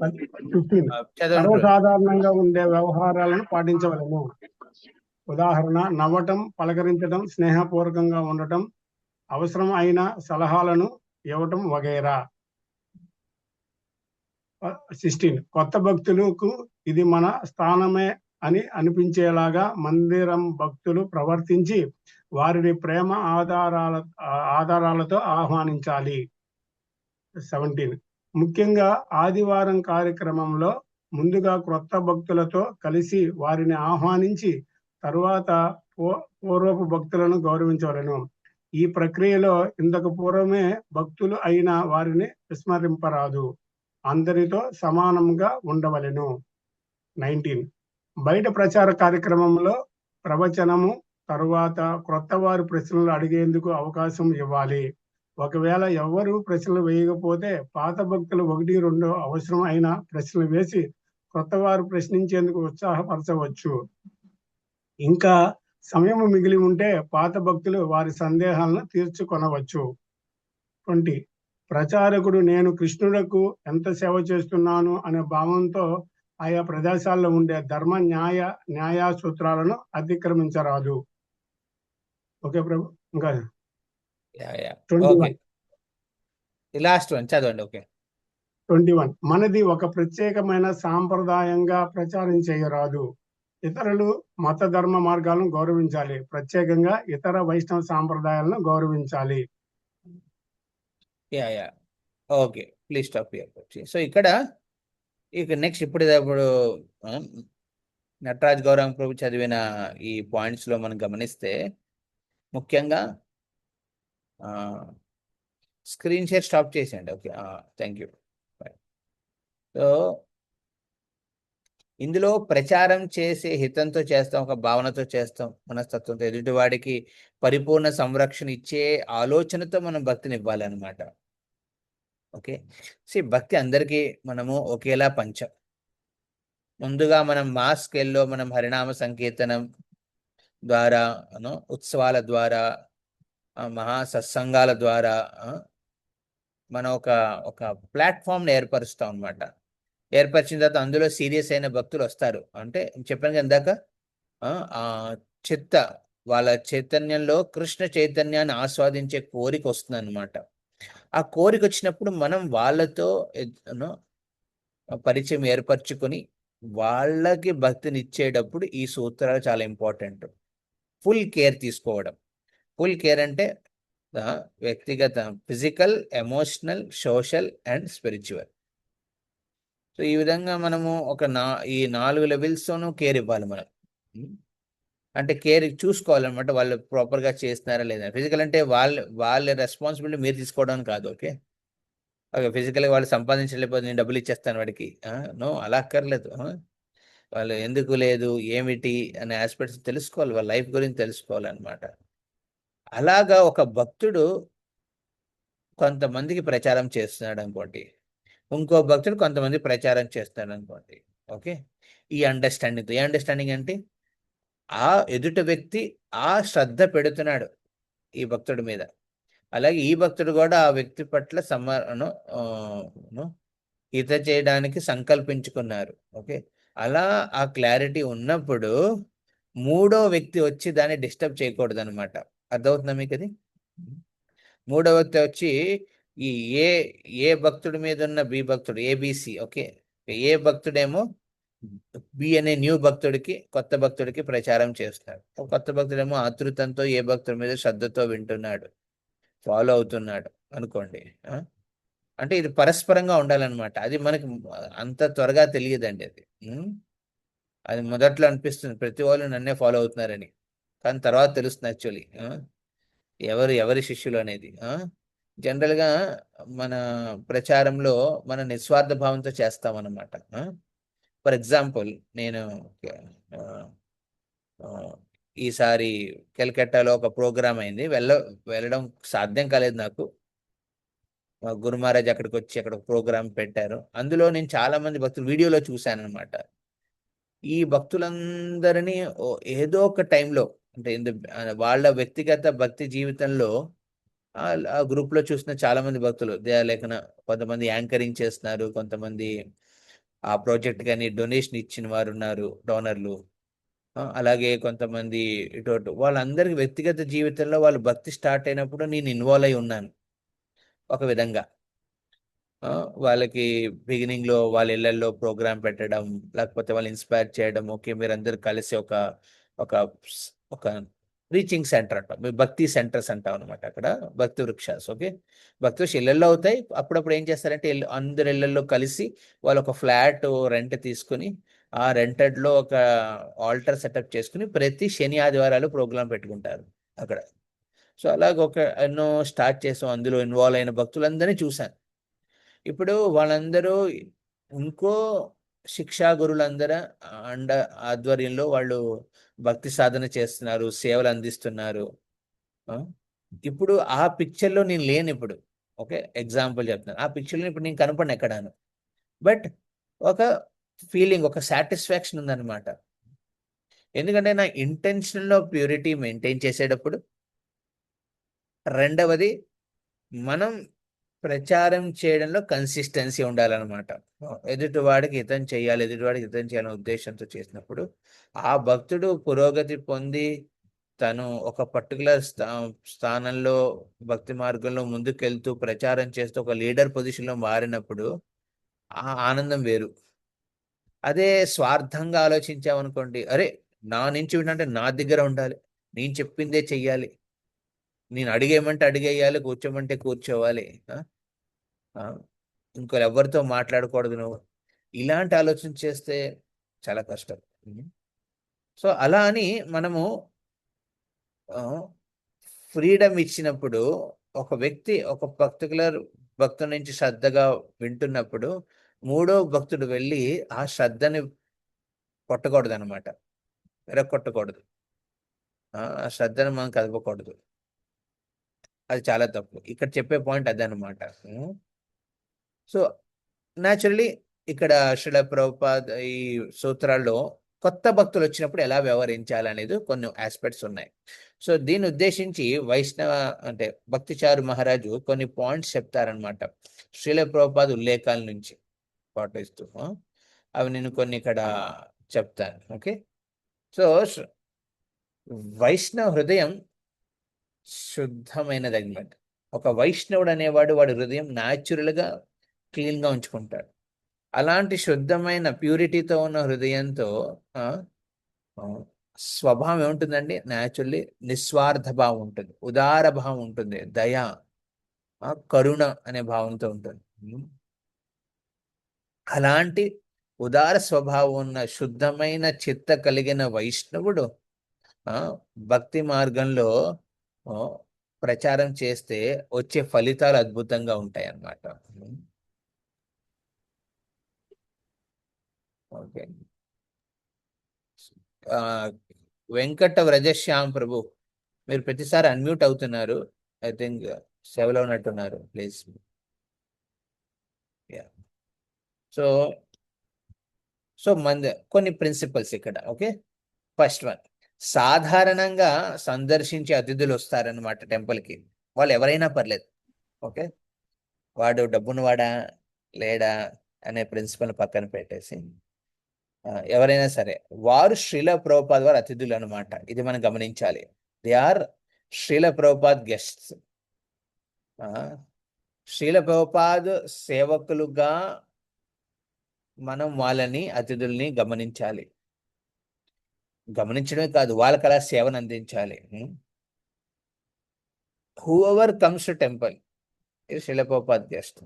15 సర్వసాధారణంగా ఉండే వ్యవహారాలను పాటించవలను. ఉదాహరణ, నవ్వటం, పలకరించడం, స్నేహపూర్వకంగా ఉండటం, అవసరం అయిన సలహాలను ఇవ్వటం వగైరా. 16 కొత్త భక్తులకు ఇది మన స్థానమే అని అనిపించేలాగా మందిరం భక్తులు ప్రవర్తించి వారిని ప్రేమ ఆధారాలతో ఆహ్వానించాలి. 17 ముఖ్యంగా ఆదివారం కార్యక్రమంలో ముందుగా క్రొత్త భక్తులతో కలిసి వారిని ఆహ్వానించి తరువాత పూర్వపు భక్తులను గౌరవించవలను. ఈ ప్రక్రియలో ఇంతకు పూర్వమే భక్తులు అయిన వారిని విస్మరింపరాదు. అందరితో సమానంగా ఉండవలెను. 19 బయట ప్రచార కార్యక్రమంలో ప్రవచనము తరువాత క్రొత్త వారు ప్రశ్నలు అడిగేందుకు అవకాశం ఇవ్వాలి. ఒకవేళ ఎవరు ప్రశ్నలు వేయకపోతే పాత భక్తులు 1-2 అవసరం అయిన ప్రశ్నలు వేసి క్రొత్త వారు ప్రశ్నించేందుకు ఉత్సాహపరచవచ్చు. ఇంకా సమయం మిగిలి ఉంటే పాత భక్తులు వారి సందేహాలను తీర్చుకొనవచ్చు. 20 ప్రచారకుడు నేను కృష్ణుడకు ఎంత సేవ చేస్తున్నాను అనే భావంతో ఆయా ప్రదేశాల్లో ఉండే ధర్మ న్యాయ సూత్రాలను అతిక్రమించరాదు. ఓకే ప్రభు. ఇంకా 21 మనది ఒక ప్రత్యేకమైన సాంప్రదాయంగా ప్రచారం చేయరాదు. ఇతరులు మత ధర్మ మార్గాలను గౌరవించాలి. ప్రత్యేకంగా ఇతర వైష్ణవ సాంప్రదాయాలను గౌరవించాలి. Okay, please stop here. So ఇక నెక్స్ట్ ఇప్పుడు నటరాజ్ గౌరవం ప్రభు చదివిన ఈ పాయింట్స్ లో మనం గమనిస్తే ముఖ్యంగా స్క్రీన్ షేర్ స్టాప్ చేసేయండి. Okay, thank you. సో ఇందులో ప్రచారం చేసే హితంతో చేస్తాం, ఒక భావనతో చేస్తాం, మనస్తత్వంతో, ఎదుటివాడికి పరిపూర్ణ సంరక్షణ ఇచ్చే ఆలోచనతో మనం భక్తిని ఇవ్వాలి అనమాట. ఓకే, భక్తి అందరికీ మనము ఒకేలా పంచాం. ముందుగా మనం మాస్ స్కేల్లో మనం హరినామ సంకీర్తనం ద్వారా, ఉత్సవాల ద్వారా, మహా సత్సంగాల ద్వారా మనం ఒక ప్లాట్ఫామ్ని ఏర్పరుస్తాం అనమాట. ఏర్పరిచిన తర్వాత అందులో సీరియస్ అయిన భక్తులు వస్తారు. అంటే చెప్పాను కదా ఇందాక, వాళ్ళ చైతన్యంలో కృష్ణ చైతన్యాన్ని ఆస్వాదించే కోరిక వస్తుంది అనమాట. ఆ కోరిక వచ్చినప్పుడు మనం వాళ్ళతో పరిచయం ఏర్పరచుకొని వాళ్ళకి భక్తిని ఇచ్చేటప్పుడు ఈ సూత్రాలు చాలా ఇంపార్టెంట్. ఫుల్ కేర్ తీసుకోవడం. ఫుల్ కేర్ అంటే వ్యక్తిగత, physical, emotional, social and spiritual. So ఈ విధంగా మనము ఈ 4 లెవెల్స్తోనూ కేర్ ఇవ్వాలి మనం. అంటే కేర్ చూసుకోవాలన్నమాట, వాళ్ళు ప్రాపర్గా చేస్తున్నారా లేదా. ఫిజికల్ అంటే వాళ్ళ రెస్పాన్సిబిలిటీ మీరు తీసుకోవడం కాదు. ఓకే, ఫిజికల్గా వాళ్ళు సంపాదించలేకపోతే నేను డబ్బులు ఇచ్చేస్తాను వాడికి, నో, అలా అక్కర్లేదు. వాళ్ళు ఎందుకు లేదు, ఏమిటి అనే ఆస్పెక్ట్స్ తెలుసుకోవాలి, వాళ్ళ లైఫ్ గురించి తెలుసుకోవాలన్నమాట. అలాగా ఒక భక్తుడు కొంతమందికి ప్రచారం చేస్తున్నాడు అనుకోండి, ఇంకో భక్తుడు కొంతమంది ప్రచారం చేస్తున్నాడు అనుకోండి. ఓకే, ఈ అండర్స్టాండింగ్ అంటే ఆ ఎదుటి వ్యక్తి ఆ శ్రద్ధ పెడుతున్నాడు ఈ భక్తుడి మీద, అలాగే ఈ భక్తుడు కూడా ఆ వ్యక్తి పట్ల హిత చేయడానికి సంకల్పించుకున్నారు. ఓకే, అలా ఆ క్లారిటీ ఉన్నప్పుడు మూడో వ్యక్తి వచ్చి దాన్ని డిస్టర్బ్ చేయకూడదు అనమాట. అర్థమవుతుందా మీకు అది? మూడో వ్యక్తి వచ్చి ఈ ఏ భక్తుడి మీద ఉన్న బి భక్తుడు, ఏబిసి. ఓకే, ఏ భక్తుడేమో బి అనే న్యూ భక్తుడికి, కొత్త భక్తుడికి ప్రచారం చేస్తున్నాడు. కొత్త భక్తుడేమో ఆతృతంతో ఏ భక్తుడి మీద శ్రద్ధతో వింటున్నాడు, ఫాలో అవుతున్నాడు అనుకోండి. అంటే ఇది పరస్పరంగా ఉండాలన్నమాట. అది మనకి అంత త్వరగా తెలియదండి అది. అది మొదట్లో అనిపిస్తుంది ప్రతి వాళ్ళు నన్నే ఫాలో అవుతున్నారని, కానీ తర్వాత తెలుస్తుంది యాక్చువల్లీ ఎవరి శిష్యులు అనేది. జనరల్గా మన ప్రచారంలో మన నిస్వార్థ భావంతో చేస్తామన్నమాట. ఫర్ ఎగ్జాంపుల్, నేను ఈసారి కలకట్టాలో ఒక ప్రోగ్రామ్ అయింది, వెళ్ళడం సాధ్యం కాలేదు నాకు. గురు మహారాజ్ అక్కడికి వచ్చి అక్కడ ప్రోగ్రామ్ పెట్టారు. అందులో నేను చాలా మంది భక్తులు వీడియోలో చూశాను అనమాట. ఈ భక్తులందరినీ ఏదో ఒక టైంలో, అంటే వాళ్ళ వ్యక్తిగత భక్తి జీవితంలో ఆ గ్రూప్ లో చూసిన చాలా మంది భక్తులు లేఖన, కొంతమంది యాంకరింగ్ చేస్తున్నారు, కొంతమంది ఆ ప్రాజెక్ట్ కానీ డొనేషన్ ఇచ్చిన వారు ఉన్నారు, డోనర్లు. అలాగే కొంతమంది ఇటు వాళ్ళందరికి వ్యక్తిగత జీవితంలో వాళ్ళు భక్తి స్టార్ట్ అయినప్పుడు నేను ఇన్వాల్వ్ అయి ఉన్నాను ఒక విధంగా. వాళ్ళకి బిగినింగ్ లో వాళ్ళ ఇళ్లలో ప్రోగ్రామ్ పెట్టడం, లేకపోతే వాళ్ళు ఇన్స్పైర్ చేయడం. ఓకే, మీరందరూ కలిసి ఒక ఒక ఒక రీచింగ్ సెంటర్ అంటాం, భక్తి సెంటర్స్ అంటాం అనమాట. అక్కడ భక్తి వృక్షాస్. ఓకే, భక్తి వృక్ష ఇళ్లలో అవుతాయి. అప్పుడప్పుడు ఏం చేస్తారంటే అందరు ఇళ్లలో కలిసి వాళ్ళు ఒక ఫ్లాట్ రెంట్ తీసుకుని, ఆ రెంటెడ్ లో ఒక ఆల్టర్ సెటప్ చేసుకుని ప్రతి శని ఆదివారాలు ప్రోగ్రామ్ పెట్టుకుంటారు అక్కడ. సో అలాగ ఎన్నో స్టార్ట్ చేసాం, అందులో ఇన్వాల్వ్ అయిన భక్తులందరినీ చూశాను. ఇప్పుడు వాళ్ళందరూ ఇంకో శిక్షా గురులందరూ ఆధ్వర్యంలో వాళ్ళు భక్తి సాధన చేస్తున్నారు, సేవలు అందిస్తున్నారు. ఇప్పుడు ఆ పిక్చర్లో నేను లేను ఇప్పుడు. ఓకే, ఎగ్జాంపుల్ చెప్తున్నాను. ఆ పిక్చర్లో ఇప్పుడు నేను కనపడిన ఎక్కడాను, బట్ ఒక ఫీలింగ్, ఒక సాటిస్ఫాక్షన్ ఉందన్నమాట. ఎందుకంటే నా ఇంటెన్షన్లో ప్యూరిటీ మెయింటైన్ చేసేటప్పుడు. రెండవది, మనం ప్రచారం చేయడంలో కన్సిస్టెన్సీ ఉండాలన్నమాట. ఎదుటివాడికి హితం చేయాలి, ఎదుటివాడికి హితం చేయాలనే ఉద్దేశంతో చేసినప్పుడు ఆ భక్తుడు పురోగతి పొంది తను ఒక పర్టికులర్ స్థానంలో భక్తి మార్గంలో ముందుకెళ్తూ ప్రచారం చేస్తూ ఒక లీడర్ పొజిషన్లో మారినప్పుడు ఆ ఆనందం వేరు. అదే స్వార్థంగా ఆలోచించామనుకోండి, అరే నా నుంచి వింటే నా దగ్గర ఉండాలి, నేను చెప్పిందే చెయ్యాలి, నేను అడిగేయమంటే అడిగేయాలి, కూర్చోమంటే కూర్చోవాలి, ఇంకో ఎవరితో మాట్లాడకూడదు నువ్వు, ఇలాంటి ఆలోచన చేస్తే చాలా కష్టం. సో అలా అని మనము ఫ్రీడమ్ ఇచ్చినప్పుడు ఒక వ్యక్తి ఒక పర్టికులర్ భక్తుడి నుంచి శ్రద్ధగా వింటున్నప్పుడు మూడో భక్తుడు వెళ్ళి ఆ శ్రద్ధని కొట్టకూడదు అనమాట, విరగొట్టకూడదు. ఆ శ్రద్ధను మనం కదపకూడదు. అది చాలా తప్పు. ఇక్కడ చెప్పే పాయింట్ అదే అనమాట. సో న్యాచురలీ ఇక్కడ శ్రీల ప్రభుపాద్ ఈ సూత్రాల్లో కొత్త భక్తులు వచ్చినప్పుడు ఎలా వ్యవహరించాలనేది కొన్ని ఆస్పెక్ట్స్ ఉన్నాయి. సో దీన్ని ఉద్దేశించి వైష్ణవ అంటే భక్తిచారు మహారాజు కొన్ని పాయింట్స్ చెప్తారనమాట శ్రీల ప్రభుపాద్ ఉల్లేఖాల నుంచి పాటిస్తూ. అవి నేను కొన్ని ఇక్కడ చెప్తాను. ఓకే, సో వైష్ణవ హృదయం శుద్ధమైనది అనమాట. ఒక వైష్ణవుడు అనేవాడు వాడి హృదయం న్యాచురల్గా క్లీన్గా ఉంచుకుంటాడు. అలాంటి శుద్ధమైన ప్యూరిటీతో ఉన్న హృదయంతో స్వభావం ఏముంటుందండి? న్యాచురల్లీ నిస్వార్థ భావం ఉంటుంది, ఉదార భావం ఉంటుంది, దయ, కరుణ అనే భావంతో ఉంటుంది. అలాంటి ఉదార స్వభావం ఉన్న శుద్ధమైన చిత్త కలిగిన వైష్ణవుడు భక్తి మార్గంలో ఆ, ప్రచారం చేస్తే వచ్చే ఫలితాలు అద్భుతంగా ఉంటాయి అన్నమాట. ఓకే. ఆ, వెంకట వ్రజశ్యామ్ ప్రభు, మీరు ప్రతిసారి అన్మ్యూట్ అవుతున్నారు. ఐ థింక్ సేవలో ఉన్నట్టున్నారు. ప్లీజ్. సో సో కొన్ని ప్రిన్సిపల్స్ ఇక్కడ. ఓకే. ఫస్ట్ వన్, సాధారణంగా సందర్శించే అతిథులు వస్తారనమాట టెంపుల్కి. వాళ్ళు ఎవరైనా పర్లేదు. ఓకే. వాడు డబ్బున్నవాడా లేడా అనే ప్రిన్సిపల్ పక్కన పెట్టేసి ఎవరైనా సరే వారు శ్రీల ప్రభుపాద్ వారి అతిథులు అనమాట. ఇది మనం గమనించాలి. They are Srila Prabhupad guests. Srila Prabhupad సేవకులుగా మనం వాళ్ళని అతిథుల్ని గమనించాలి. గమనించడమే కాదు, వాళ్ళకి అలా సేవను అందించాలి. Who ever comes to temple ఇది శ్రీల ప్రభుపాద్ గెస్ట్.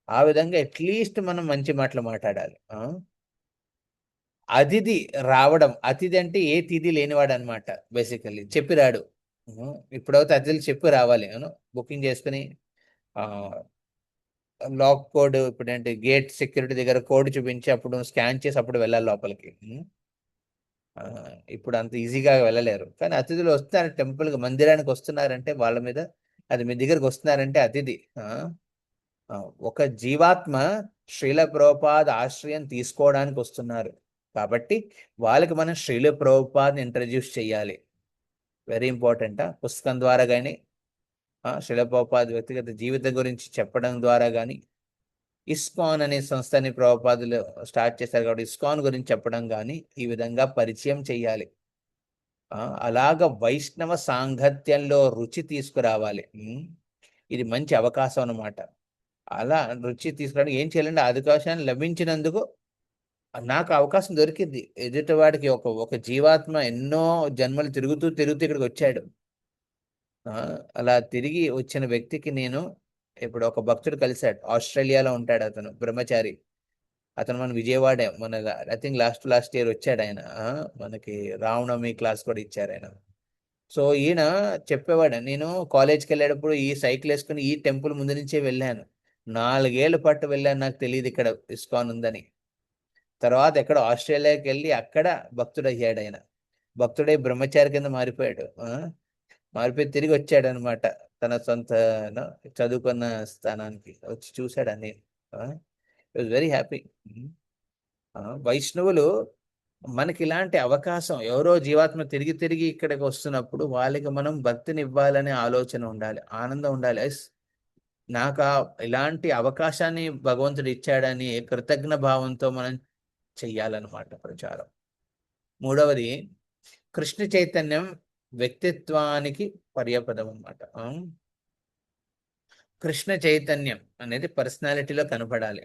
ఆ విధంగా అట్లీస్ట్ మనం మంచి మాటలు మాట్లాడాలి. అతిథి రావడం, అతిథి అంటే ఏ తిథి లేనివాడు అనమాట. బేసికల్లీ చెప్పి రాడు. ఇప్పుడైతే అతిథులు చెప్పి రావాలి. బుకింగ్ చేసుకుని లాక్ కోడ్, ఇప్పుడు ఏంటి గేట్ సెక్యూరిటీ దగ్గర కోడ్ చూపించి అప్పుడు స్కాన్ చేసి అప్పుడు వెళ్ళాలి లోపలికి. ఇప్పుడు అంత ఈజీగా వెళ్ళలేరు. కానీ అతిథులు వస్తున్నారు టెంపుల్కి, మందిరానికి వస్తున్నారంటే వాళ్ళ మీద, అది మీ దగ్గరకు వస్తున్నారంటే అతిథి. ఒక జీవాత్మ శ్రీల ప్రభుపాద్ ఆశ్రయం తీసుకోవడానికి వస్తున్నారు కాబట్టి వాళ్ళకి మనం శ్రీల ప్రభుపాద్ని ఇంట్రడ్యూస్ చేయాలి. Very important. పుస్తకం ద్వారా కానీ, శ్రీల ప్రభుపాద్ వ్యక్తిగత జీవితం గురించి చెప్పడం ద్వారా కానీ, ఇస్కాన్ అనే సంస్థని ప్రభుపాదులు స్టార్ట్ చేశారు కాబట్టి ఇస్కాన్ గురించి చెప్పడం కానీ, ఈ విధంగా పరిచయం చేయాలి. అలాగ వైష్ణవ సాంగత్యంలో రుచి తీసుకురావాలి. ఇది మంచి అవకాశం అన్నమాట. అలా రుచి తీసుకురావడానికి ఏం చేయాలంటే అవకాశాన్ని లభించినందుకు నాకు అవకాశం దొరికింది. ఎదుటివాడికి ఒక జీవాత్మ ఎన్నో జన్మలు తిరుగుతూ ఇక్కడికి వచ్చాడు. అలా తిరిగి వచ్చిన వ్యక్తికి నేను ఇప్పుడు ఒక భక్తుడు కలిశాడు. ఆస్ట్రేలియాలో ఉంటాడు అతను, బ్రహ్మచారి. అతను మన విజయవాడే, మన ఐ థింక్ లాస్ట్ ఇయర్ వచ్చాడు ఆయన. మనకి రామనవమి క్లాస్ కూడా ఇచ్చారు ఆయన. సో ఈయన చెప్పేవాడు, నేను కాలేజ్కి వెళ్ళేటప్పుడు ఈ సైకిల్ వేసుకుని ఈ టెంపుల్ ముందు నుంచే వెళ్ళాను. 4 ఏళ్ళ పాటు వెళ్ళాను, నాకు తెలియదు ఇక్కడ ఇస్కాన్ ఉందని. తర్వాత ఎక్కడ ఆస్ట్రేలియాకి వెళ్ళి అక్కడ భక్తుడయ్యాడు ఆయన. భక్తుడై బ్రహ్మచారి కింద మారిపోయాడు. మారిపోయి తిరిగి వచ్చాడు అనమాట తన సొంత చదువుకున్న స్థానానికి వచ్చి చూశాడు అని. Was very happy. వైష్ణవులు మనకి ఇలాంటి అవకాశం, ఎవరో జీవాత్మ తిరిగి ఇక్కడికి వస్తున్నప్పుడు వాళ్ళకి మనం భక్తిని ఇవ్వాలనే ఆలోచన ఉండాలి, ఆనందం ఉండాలి. నాకు ఇలాంటి అవకాశాన్ని భగవంతుడు ఇచ్చాడని కృతజ్ఞ భావంతో మనం చెయ్యాలన్నమాట ప్రచారం. మూడవది, కృష్ణ చైతన్యం వ్యక్తిత్వానికి పర్యాపదం అన్నమాట. కృష్ణ చైతన్యం అనేది పర్సనాలిటీలో కనపడాలి.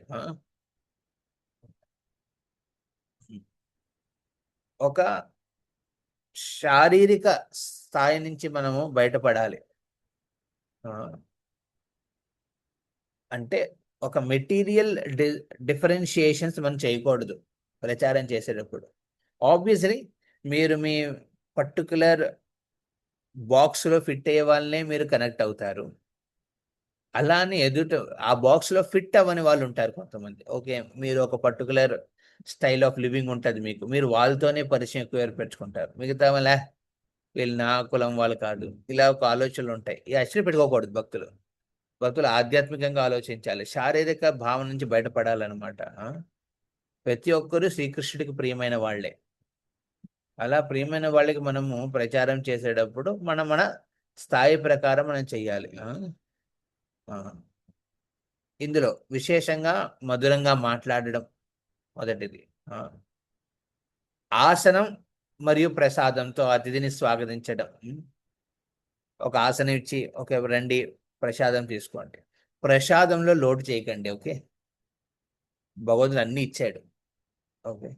ఒక శారీరక స్థాయి నుంచి మనము బయటపడాలి. అంటే ఒక మెటీరియల్ డిఫరెన్షియేషన్స్ మనం చేయకూడదు ప్రచారం చేసేటప్పుడు. ఆబ్వియస్లీ మీరు మీ పర్టికులర్ బాక్స్లో ఫిట్ అయ్యే వాళ్ళనే మీరు కనెక్ట్ అవుతారు. అలానే ఆ బాక్స్లో ఫిట్ అవ్వని వాళ్ళు ఉంటారు కొంతమంది. ఓకే, మీరు ఒక పర్టికులర్ స్టైల్ ఆఫ్ లివింగ్ ఉంటుంది మీకు, మీరు వాళ్ళతోనే పరిచయం ఎక్కువ ఏర్పరచుకుంటారు. మిగతా వాళ్ళ వీళ్ళు నా కులం వాళ్ళు కాదు, ఇలా ఒక ఆలోచనలు ఉంటాయి. ఈ అసలు పెట్టుకోకూడదు. భక్తులు ఆధ్యాత్మికంగా ఆలోచించాలి, శారీరక భావన నుంచి బయటపడాలన్నమాట. ప్రతి ఒక్కరూ శ్రీకృష్ణుడికి ప్రియమైన వాళ్ళే. అలా ప్రియమైన వాళ్ళకి మనము ప్రచారం చేసేటప్పుడు మన స్థాయి ప్రకారం మనం చెయ్యాలి. ఇందులో విశేషంగా మధురంగా మాట్లాడడం మొదటిది. ఆసనం మరియు ప్రసాదంతో అతిథిని స్వాగతించడం. ఒక ఆసనం ఇచ్చి ఓకే రండి ప్రసాదం తీసుకోండి. ప్రసాదంలో లోటు చేయకండి. ఓకే, భగవంతుడు అన్ని ఇచ్చాడు. ఓకే,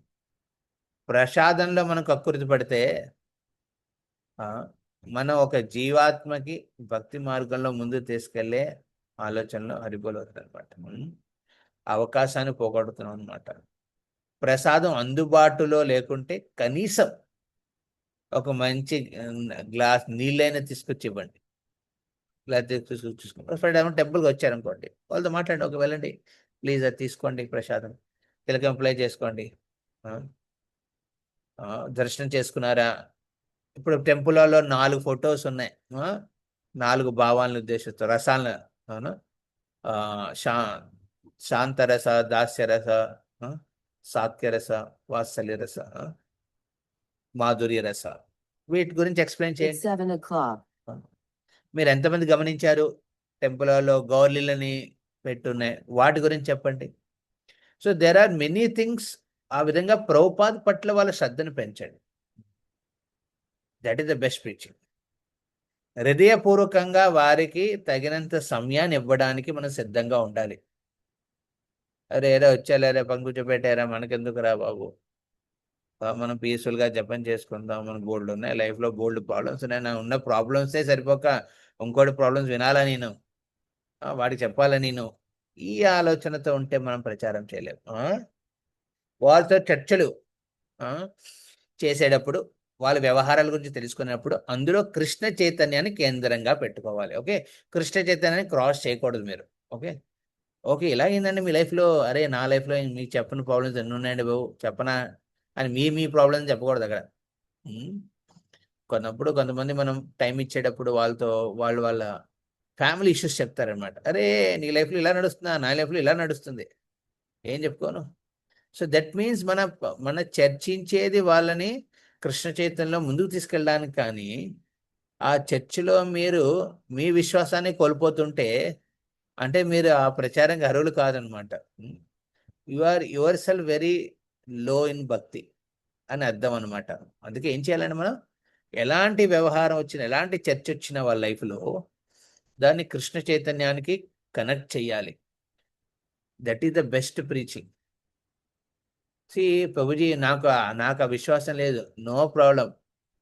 ప్రసాదంలో మనం కక్కుర్తి పడితే మనం ఒక జీవాత్మకి భక్తి మార్గంలో ముందు తీసుకెళ్లే ఆలోచనలో హరిబోలవుతుంది అనమాట. అవకాశాన్ని పోగొడుతున్నాం అనమాట. ప్రసాదం అందుబాటులో లేకుంటే కనీసం ఒక మంచి గ్లాస్ నీళ్ళైనా తీసుకొచ్చి ఇవ్వండి. లేకపోతే చూసుకోండి. ఫర్ ఎగ్జాంపుల్ టెంపుల్కి వచ్చారనుకోండి, వాళ్ళతో మాట్లాడండి, ఒక వెళ్ళండి ప్లీజ్ అది తీసుకోండి ప్రసాదం, తిలకం అప్లై చేసుకోండి, దర్శనం చేసుకున్నారా. ఇప్పుడు టెంపుల్లో 4 ఫొటోస్ ఉన్నాయి, 4 భావాలను ఉద్దేశిస్తూ రసాలను, శాంతరస, దాస్యరస, సాత్యరస, వాత్సల్యరస, మాధుర్య రస. వీటి గురించి ఎక్స్ప్లెయిన్ చేయండి. 7 o'clock. మీరు ఎంతమంది గమనించారు టెంపుల్లో గౌర్లీలని పెట్టున్నాయి, వాటి గురించి చెప్పండి. So there are many things. ఆ విధంగా ప్రభుపాద్ పట్ల వాళ్ళ శ్రద్ధను పెంచండి. That is the best preaching. హృదయపూర్వకంగా వారికి తగినంత సమయాన్ని ఇవ్వడానికి మనం సిద్ధంగా ఉండాలి. అరే ఏదో వచ్చాలేరా పంకుచోపెట్టారా మనకెందుకు రా బాబు, మనం పీస్ఫుల్గా జపం చేసుకుందాం, మనకు బోల్డ్ ఉన్నాయి లైఫ్లో, బోల్డ్ ప్రాబ్లమ్స్ ఉన్నాయి, నా ఉన్న ప్రాబ్లమ్సే సరిపోక ఇంకోటి ప్రాబ్లమ్స్ వినాలా నేను, వాడికి చెప్పాలా నేను, ఈ ఆలోచనతో ఉంటే మనం ప్రచారం చేయలేము. వాళ్ళతో చర్చలు చేసేటప్పుడు, వాళ్ళ వ్యవహారాల గురించి తెలుసుకునేటప్పుడు అందులో కృష్ణ చైతన్యాన్ని కేంద్రంగా పెట్టుకోవాలి. ఓకే, కృష్ణ చైతన్యాన్ని క్రాస్ చేయకూడదు మీరు. ఓకే ఓకే ఇలా ఏందండి మీ లైఫ్లో, అరే నా లైఫ్లో మీకు చెప్పని ప్రాబ్లమ్స్ ఎన్ని ఉన్నాయండి బాబు చెప్పనా అని మీ ప్రాబ్లమ్స్ చెప్పకూడదు అక్కడ. కొంతమంది మనం టైం ఇచ్చేటప్పుడు వాళ్ళతో వాళ్ళ ఫ్యామిలీ ఇష్యూస్ చెప్తారనమాట. అరే నీ లైఫ్లో ఇలా నడుస్తుందా, నా లైఫ్లో ఇలా నడుస్తుంది, ఏం చెప్పుకోను. సో దట్ మీన్స్ మన చర్చించేది వాళ్ళని కృష్ణ చైతన్యంలో ముందుకు తీసుకెళ్ళడానికి. కానీ ఆ చర్చిలో మీరు మీ విశ్వాసాన్ని కోల్పోతుంటే అంటే మీరు ఆ ప్రచారంగా అర్హులు కాదనమాట. You are yourself very low in bhakti అని అర్థం అనమాట. అందుకే ఏం చేయాలండి, మనం ఎలాంటి వ్యవహారం వచ్చినా, ఎలాంటి చర్చ వచ్చినా వాళ్ళ లైఫ్లో దాన్ని కృష్ణ చైతన్యానికి కనెక్ట్ చేయాలి. That is the best preaching. Prabhuji నాకు ఆ విశ్వాసం లేదు, నో ప్రాబ్లం,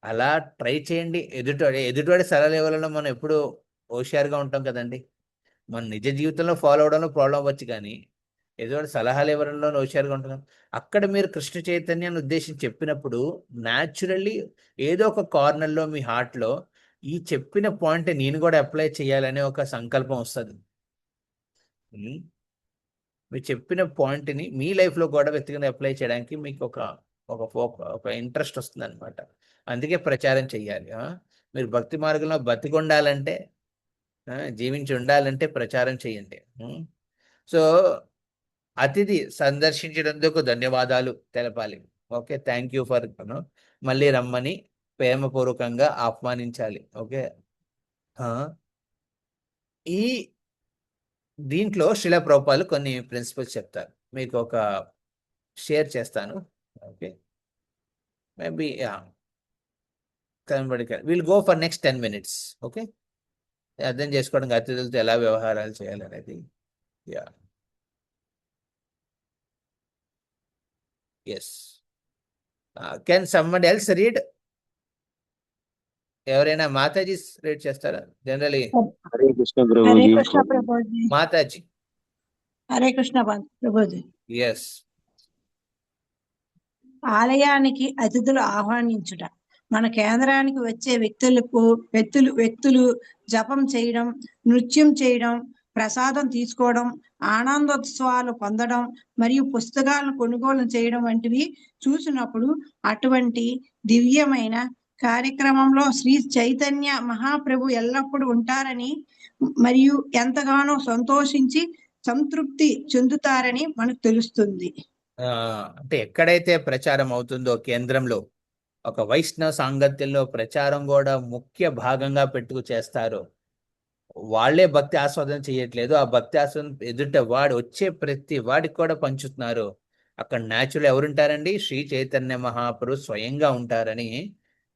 అలా ట్రై చేయండి. ఎదుటివాడి సలహా లెవెల్లో మనం ఎప్పుడు హోషియారుగా ఉంటాం కదండి. మన నిజ జీవితంలో ఫాలో అవడంలో ప్రాబ్లం అవ్వచ్చు, కానీ ఎదుటి సలహాలు ఇవ్వడంలో హోషియారుగా ఉంటున్నాం. అక్కడ మీరు కృష్ణ చైతన్యాన్ని ఉద్దేశించి చెప్పినప్పుడు న్యాచురల్లీ ఏదో ఒక కార్నర్లో మీ హార్ట్లో ఈ చెప్పిన పాయింట్ నేను కూడా అప్లై చేయాలనే ఒక సంకల్పం వస్తుంది. మీరు చెప్పిన పాయింట్ని మీ లైఫ్లో కూడా వ్యక్తిగతంగా అప్లై చేయడానికి మీకు ఒక ఇంట్రెస్ట్ వస్తుంది అనమాట. అందుకే ప్రచారం చెయ్యాలి. మీరు భక్తి మార్గంలో బతికి ఉండాలంటే, జీవించి ఉండాలంటే ప్రచారం చేయండి. సో అతిథి సందర్శించినందుకు ధన్యవాదాలు తెలపాలి. ఓకే, థ్యాంక్ యూ ఫర్ మళ్ళీ రమ్మని ప్రేమపూర్వకంగా ఆహ్వానించాలి. ఓకే, ఈ దీంట్లో శ్రీల ప్రభుపాదులు కొన్ని ప్రిన్సిపల్స్ చెప్తారు, మీకు ఒక షేర్ చేస్తాను. Okay, maybe will go for next 10 minutes. Okay, అర్థం చేసుకోవడానికి అతిథులతో ఎలా వ్యవహారాలు చేయాలనేది. Yes, can someone else read? ఎవరైనా మాతాజీ రీడ్ చేస్తారా? జనరలీ హరే కృష్ణ ప్రభుజీ. మాతాజీ. హరే కృష్ణ ప్రభుజీ. ఎస్. ఆలయానికి అతిథులు ఆహ్వానించుట. మన కేంద్రానికి వచ్చే వ్యక్తులు జపం చేయడం, నృత్యం చేయడం, ప్రసాదం తీసుకోవడం, ఆనందోత్సవాలు పొందడం మరియు పుస్తకాలను కొనుగోలు చేయడం వంటివి చూసినప్పుడు అటువంటి దివ్యమైన కార్యక్రమంలో శ్రీ చైతన్య మహాప్రభు ఎల్లప్పుడూ ఉంటారని మరియు ఎంతగానో సంతోషించి సంతృప్తి చెందుతారని మనకు తెలుస్తుంది. అంటే ఎక్కడైతే ప్రచారం అవుతుందో కేంద్రంలో, ఒక వైష్ణవ సాంగత్యంలో ప్రచారం కూడా ముఖ్య భాగంగా పెట్టుకు చేస్తారు. వాళ్ళే భక్తి ఆస్వాదన చేయట్లేదు, ఆ భక్తి ఆస్వాదన ఎదుట వచ్చే ప్రతి వాడికి కూడా పంచుతున్నారు. అక్కడ న్యాచురల్ ఎవరుంటారండి? శ్రీ చైతన్య మహాప్రభు స్వయంగా ఉంటారని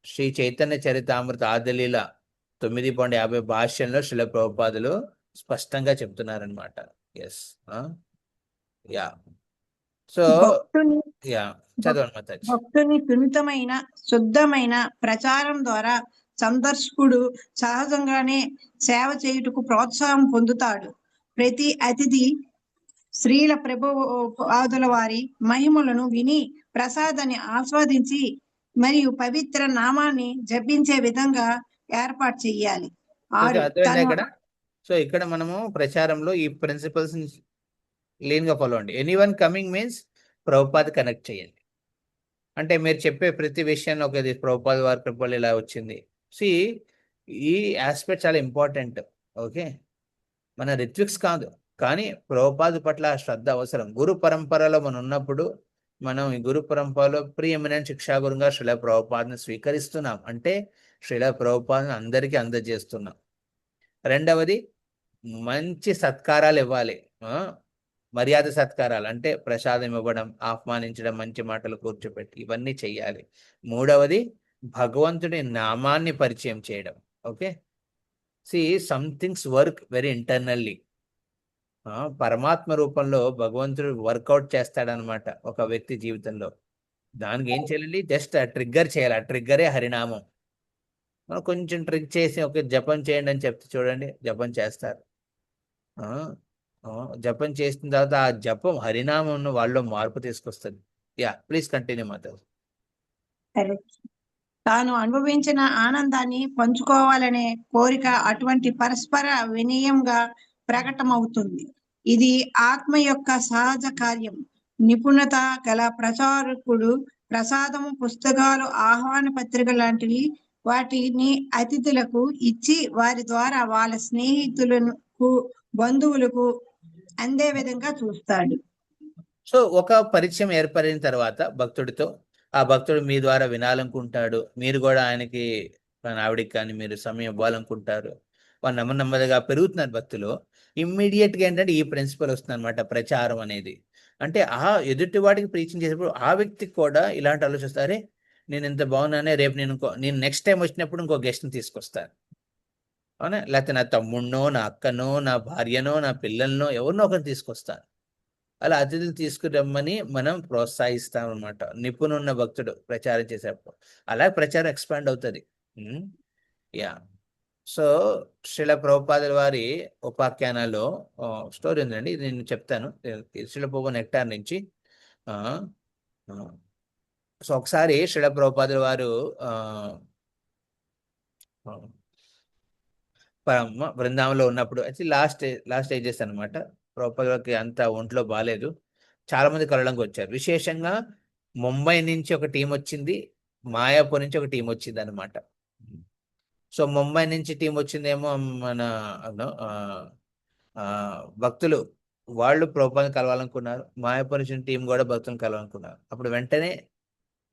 శ్రీ చైతన్య చరితామృత ఆదిలీల 9.50 భాష్యంలో శ్రీల ప్రభుపాదులు స్పష్టంగా చెప్తున్నారనమాట. Yes, ya. సో భక్తుని యా చదవండి మాతాజీ. భక్తుని సున్నితమైన శుద్ధమైన ప్రచారం ద్వారా సందర్శకుడు సహజంగానే సేవ చేయుటకు ప్రోత్సాహం పొందుతాడు. ప్రతి అతిథి శ్రీల ప్రభుపాదుల వారి మహిమలను విని ప్రసాదాన్ని ఆస్వాదించి మరియు పవిత్ర నామాన్ని జపించే విధంగా ఏర్పాటు చెయ్యాలి. ఓకే, 6 అర్థమైందా తను ఇక్కడ? సో ఇక్కడ మనము ప్రచారంలో ఈ ప్రిన్సిపల్స్ లీన్ గా ఫాలో అండి. Anyone coming means Prabhupad connect చేయండి. అంటే మీరు చెప్పే ప్రతి విషయాన్ని ఒక ప్రభుపాద్ వారి కృపలు ఇలా వచ్చింది. సి ఈ ఆస్పెక్ట్ చాలా ఇంపార్టెంట్. ఓకే, మన రిత్విక్స్ కాదు, కానీ ప్రభుపాద్ పట్ల ఆ శ్రద్ధ అవసరం. గురు పరంపరలో మనం ఉన్నప్పుడు మనం ఈ గురు పరంపరలో ప్రీ ఎమినెంట్ శిక్షా గురుగా శ్రీల ప్రభుపాద్ని స్వీకరిస్తున్నాం అంటే శ్రీల ప్రభుపాద్ని అందరికీ అందజేస్తున్నాం. రెండవది మంచి సత్కారాలు ఇవ్వాలి. మర్యాద సత్కారాలు అంటే ప్రసాదం ఇవ్వడం, ఆహ్వానించడం, మంచి మాటలు కూర్చోపెట్టి ఇవన్నీ చెయ్యాలి. మూడవది భగవంతుడి నామాన్ని పరిచయం చేయడం. Okay, see somethings work very internally. పరమాత్మ రూపంలో భగవంతుడు వర్కౌట్ చేస్తాడనమాట ఒక వ్యక్తి జీవితంలో. దానికి ఏం చేయాలి? జస్ట్ ట్రిగ్గర్ చేయాలి. ఆ ట్రిగ్గరే హరినామం. మనం కొంచెం ట్రిక్ చేసి ఒక జపం చేయండి అని చెప్తే చూడండి, జపం చేస్తారు. జపం చేసిన తర్వాత ఆ జపం హరినామం వాళ్ళలో మార్పు తీసుకొస్తుంది. Yeah, please continue Mataji. తాను అనుభవించిన ఆనందాన్ని పంచుకోవాలనే కోరిక అటువంటి పరస్పర వినయంగా ప్రకటమవుతుంది. ఇది ఆత్మ యొక్క సహజ కార్యం. నిపుణత గల ప్రచారకుడు ప్రసాదము, పుస్తకాలు, ఆహ్వాన పత్రిక లాంటివి వాటిని అతిథులకు ఇచ్చి వారి ద్వారా వాళ్ళ స్నేహితులకు, బంధువులకు అందే విధంగా చూస్తాడు. సో ఒక పరిచయం ఏర్పడిన తర్వాత భక్తుడితో, ఆ భక్తుడు మీ ద్వారా వినాలనుకుంటాడు, మీరు కూడా ఆయనకి ఆవిడికి కానీ మీరు సమయం ఇవ్వాలనుకుంటారు. వాళ్ళు నెమ్మదిగా పెరుగుతున్నారు భక్తులు. ఇమ్మీడియట్ గా ఏంటంటే ఈ ప్రిన్సిపల్ వస్తుంది అనమాట, ప్రచారం అనేది. అంటే ఆ ఎదుటి వాడికి ప్రీచింగ్ చేసేప్పుడు ఆ వ్యక్తికి కూడా ఇలాంటి ఆలోచిస్తారే, నేను ఇంత బాగున్నానే, రేపు నేను నెక్స్ట్ టైం వచ్చినప్పుడు ఇంకో గెస్ట్ని తీసుకొస్తాను, అవునా, లేకపోతే నా తమ్ముడినో, నా అక్కనో, నా భార్యనో, నా పిల్లలనో ఎవరినో ఒకరిని తీసుకొస్తాను. అలా అతిథులు తీసుకురమ్మని మనం ప్రోత్సహిస్తాం అనమాట. నిపుణున్న భక్తుడు ప్రచారం చేసేటప్పుడు అలా ప్రచారం ఎక్స్పాండ్ అవుతుంది. యా, సో శ్రీల ప్రభుపాదుల వారి ఉపాఖ్యానాల్లో స్టోరీ ఉందండి, ఇది నేను చెప్తాను. శ్రీల ప్రభువు నెక్టార్ నుంచి. సో ఒకసారి శ్రీల ప్రభుపాదుల వారు బృందావనంలో ఉన్నప్పుడు అయితే లాస్ట్ ఏజెస్ అనమాట. ప్రభుపాదులకి అంత ఒంట్లో బాగాలేదు. చాలా మంది కలవడానికి వచ్చారు. విశేషంగా ముంబై నుంచి ఒక టీం వచ్చింది, మాయాపూర్ నుంచి ఒక టీం వచ్చింది అనమాట. సో ముంబై నుంచి టీం వచ్చిందేమో మన భక్తులు, వాళ్ళు ప్రభుపాదుని కలవాలనుకున్నారు. మాయాపూర్ నుంచి టీం కూడా భక్తులను కలవాలనుకున్నారు. అప్పుడు వెంటనే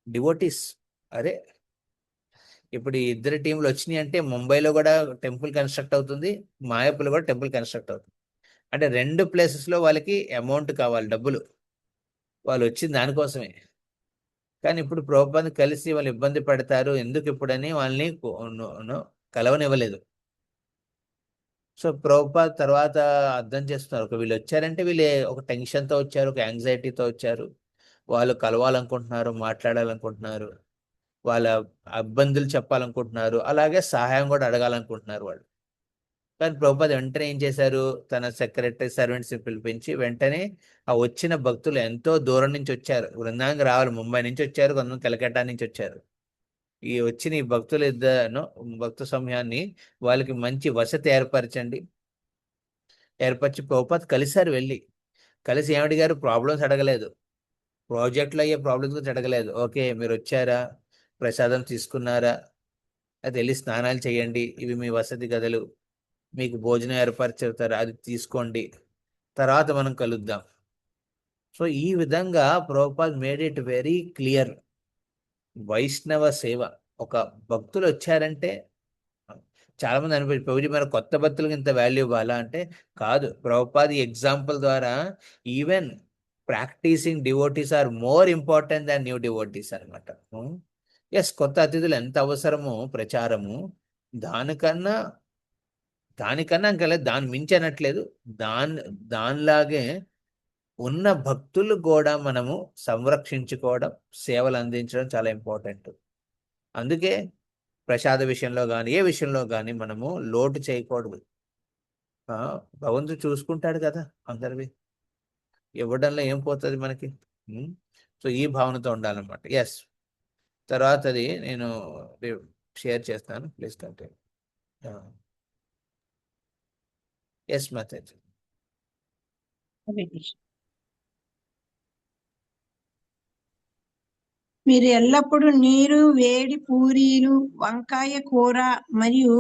డివోటీస్, అరే ఇప్పుడు ఈ ఇద్దరు టీంలు వచ్చినాయి అంటే ముంబైలో కూడా టెంపుల్ కన్స్ట్రక్ట్ అవుతుంది, మాయాపూర్లో కూడా టెంపుల్ కన్స్ట్రక్ట్ అవుతుంది. అంటే 2 ప్లేసెస్లో వాళ్ళకి అమౌంట్ కావాలి, డబ్బులు. వాళ్ళు వచ్చింది దానికోసమే. కానీ ఇప్పుడు ప్రభుపాదుని కలిసి వాళ్ళు ఇబ్బంది పడతారు ఎందుకు ఇప్పుడని వాళ్ళని కలవనివ్వలేదు. సో ప్రభుపాద్ తర్వాత అర్థం చేస్తున్నారు, ఒక వీళ్ళు వచ్చారంటే వీళ్ళు ఒక టెన్షన్తో వచ్చారు, ఒక యాంగ్జైటీతో వచ్చారు, వాళ్ళు కలవాలనుకుంటున్నారు, మాట్లాడాలనుకుంటున్నారు, వాళ్ళ ఇబ్బందులు చెప్పాలనుకుంటున్నారు, అలాగే సహాయం కూడా అడగాలనుకుంటున్నారు వాళ్ళు. కానీ ప్రభుపాద్ వెంటనే ఏం చేశారు, తన సెక్రటరీ సర్వెంట్స్ని పిలిపించి వెంటనే ఆ వచ్చిన భక్తులు ఎంతో దూరం నుంచి వచ్చారు, బృందానికి రావాలి, ముంబై నుంచి వచ్చారు, కొంతమంది కలకట్టా నుంచి వచ్చారు. ఈ వచ్చిన ఈ భక్తులు భక్తు సమయాన్ని వాళ్ళకి మంచి వసతి ఏర్పరిచి ప్రభుపాద్ కలిసారు. కలిసి ఏమడిగారు, ప్రాబ్లమ్స్ అడగలేదు, ప్రాజెక్ట్లో అయ్యే ప్రాబ్లమ్స్ గురించి అడగలేదు. ఓకే మీరు వచ్చారా, ప్రసాదం తీసుకున్నారా, అది వెళ్ళి స్నానాలు చేయండి, ఇవి మీ వసతి గదులు, మీకు భోజనం ఏర్పరచుతారు, అది తీసుకోండి, తర్వాత మనం కలుద్దాం. సో ఈ విధంగా Prabhupad made it very clear. వైష్ణవ సేవ, ఒక భక్తులు వచ్చారంటే చాలా మంది అనిపించి ప్రభుజీ మరి కొత్త భక్తులకు ఇంత వాల్యూ ఇవ్వాలా అంటే కాదు. ప్రభుపాద్ ఎగ్జాంపుల్ ద్వారా even practising devotees are more important than new devotees అనమాట. ఎస్, కొత్త అతిథులు ఎంత అవసరమో ప్రచారము, దానికన్నా ఇంకా లేదు, దాని మించి అనట్లేదు, దానిలాగే ఉన్న భక్తులు కూడా మనము సంరక్షించుకోవడం, సేవలు అందించడం చాలా ఇంపార్టెంట్. అందుకే ప్రసాద విషయంలో కానీ ఏ విషయంలో కానీ మనము లోటు చేయకూడదు. భగవంతుడు చూసుకుంటాడు కదా అందరివి, ఇవ్వడంలో ఏం పోతుంది మనకి. సో ఈ భావనతో ఉండాలన్నమాట. ఎస్, తర్వాత అది నేను షేర్ చేస్తాను. Please continue. Yes Mataji. Hare Krishna. మీరు ఎల్లప్పుడూ నీరు, వేడి పూరీలు, వంకాయ కూర మరియు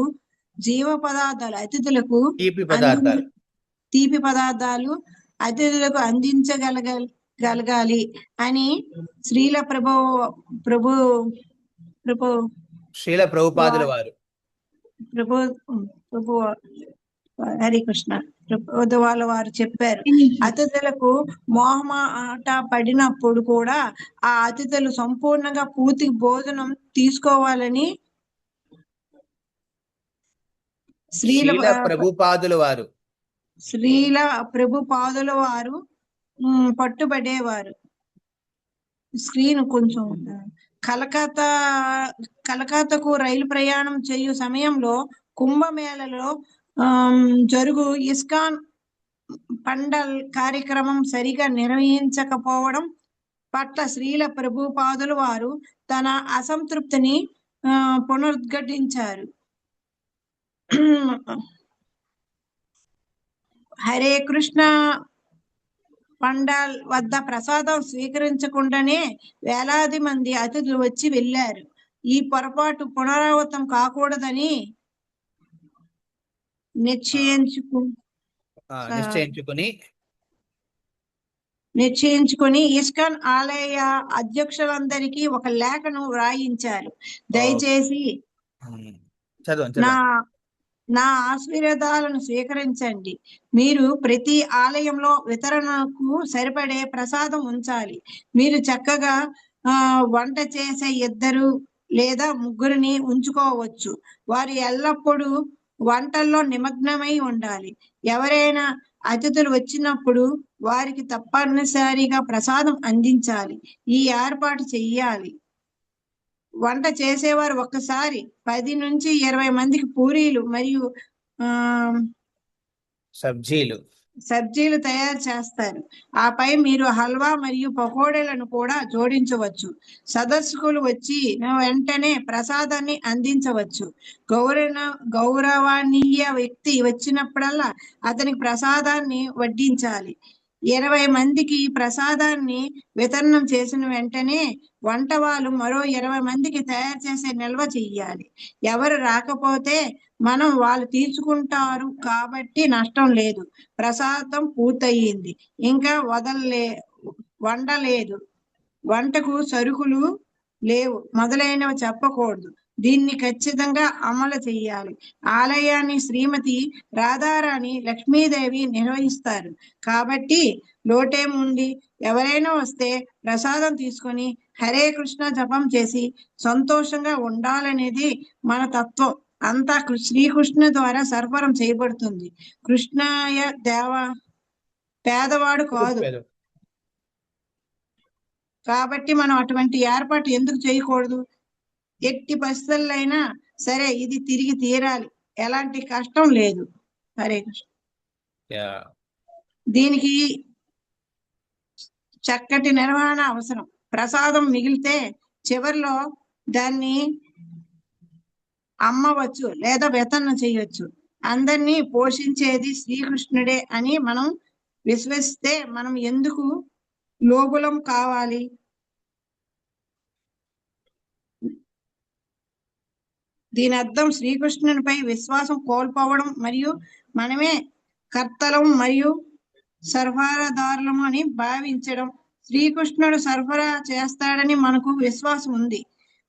జీవ పదార్థాలు అతిథులకు తీపి పదార్థాలు తీపి పదార్థాలు అతిథులకు అందించగలగాలి అని శ్రీల ప్రభు శ్రీల ప్రభుపాదుల వారు హరే కృష్ణ వాళ్ళ వారు చెప్పారు. అతిథులకు మోహమాట పడినప్పుడు కూడా ఆ అతిథులు సంపూర్ణంగా పూర్తి భోజనం తీసుకోవాలని శ్రీల ప్రభుపాదుల వారు పట్టుబడేవారు. స్క్రీన్ కొంచెం కలకత్తాకు రైలు ప్రయాణం చేయు సమయంలో కుంభమేళలో జరుగు ఇస్కాన్ పండల్ కార్యక్రమం సరిగా నిర్వహించకపోవడం పట్ల శ్రీల ప్రభుపాదుల వారు తన అసంతృప్తిని పునరుద్ఘాటించారు. హరే కృష్ణ పండాల్ వద్ద ప్రసాదం స్వీకరించకుండానే వేలాది మంది అతిథులు వచ్చి వెళ్ళారు. ఈ పొరపాటు పునరావృతం కాకూడదని నిశ్చయించుకుని ఇస్కాన్ ఆలయ అధ్యక్షులందరికీ ఒక లేఖను వ్రాయించారు. దయచేసి నా ఆశీర్వాదాలను స్వీకరించండి. మీరు ప్రతి ఆలయంలో వితరణకు సరిపడే ప్రసాదం ఉంచాలి. మీరు చక్కగా వంట చేసే 2 లేదా 3 ఉంచుకోవచ్చు. వారు ఎల్లప్పుడూ వంటల్లో నిమగ్నమై ఉండాలి. ఎవరైనా అతిథులు వచ్చినప్పుడు వారికి తప్పనిసరిగా ప్రసాదం అందించాలి. ఈ ఏర్పాటు చెయ్యాలి. వంట చేసేవారు ఒక్కసారి 10 నుంచి 20 మందికి పూరీలు మరియు సబ్జీలు తయారు చేస్తారు. ఆపై మీరు హల్వా మరియు పకోడీలను కూడా జోడించవచ్చు. సదస్సుకులు వచ్చి వెంటనే ప్రసాదాన్ని అందించవచ్చు. గౌరవనీయ వ్యక్తి వచ్చినప్పుడల్లా అతనికి ప్రసాదాన్ని వడ్డించాలి. 20 మందికి ప్రసాదాన్ని వితరణం చేసిన వెంటనే వంట వాళ్ళు మరో 20 మందికి తయారు చేసే నిల్వ చెయ్యాలి. ఎవరు రాకపోతే వాళ్ళు తీర్చుకుంటారు కాబట్టి నష్టం లేదు. ప్రసాదం పూర్తయింది, ఇంకా వండలేదు, వంటకు సరుకులు లేవు మొదలైనవి చెప్పకూడదు. దీన్ని ఖచ్చితంగా అమలు చెయ్యాలి. ఆలయాన్ని శ్రీమతి రాధారాణి లక్ష్మీదేవి నిర్వహిస్తారు కాబట్టి లోటేముంది. ఎవరైనా వస్తే ప్రసాదం తీసుకొని హరే కృష్ణ జపం చేసి సంతోషంగా ఉండాలనేది మన తత్వం. అంతా శ్రీకృష్ణ ద్వారా సరఫరం చేయబడుతుంది. కృష్ణాయ పేదవాడు కాదు కాబట్టి మనం అటువంటి ఏర్పాటు ఎందుకు చేయకూడదు? ఎట్టి పరిస్థితులైనా సరే ఇది తిరిగి తీరాలి, ఎలాంటి కష్టం లేదు. హరే కృష్ణ. దీనికి చక్కటి నిర్వహణ అవసరం. ప్రసాదం మిగిలితే చివరిలో దాన్ని అమ్మవచ్చు లేదా వితరణ చేయవచ్చు. అందరినీ పోషించేది శ్రీకృష్ణుడే అని మనం విశ్వసిస్తే మనం ఎందుకు లోబులం కావాలి? దీని అర్థం శ్రీకృష్ణునిపై విశ్వాసం కోల్పోవడం మరియు మనమే కర్తలం మరియు సరఫరాదారులం అని భావించడం. శ్రీకృష్ణుడు సరఫరా చేస్తాడని మనకు విశ్వాసం ఉంది.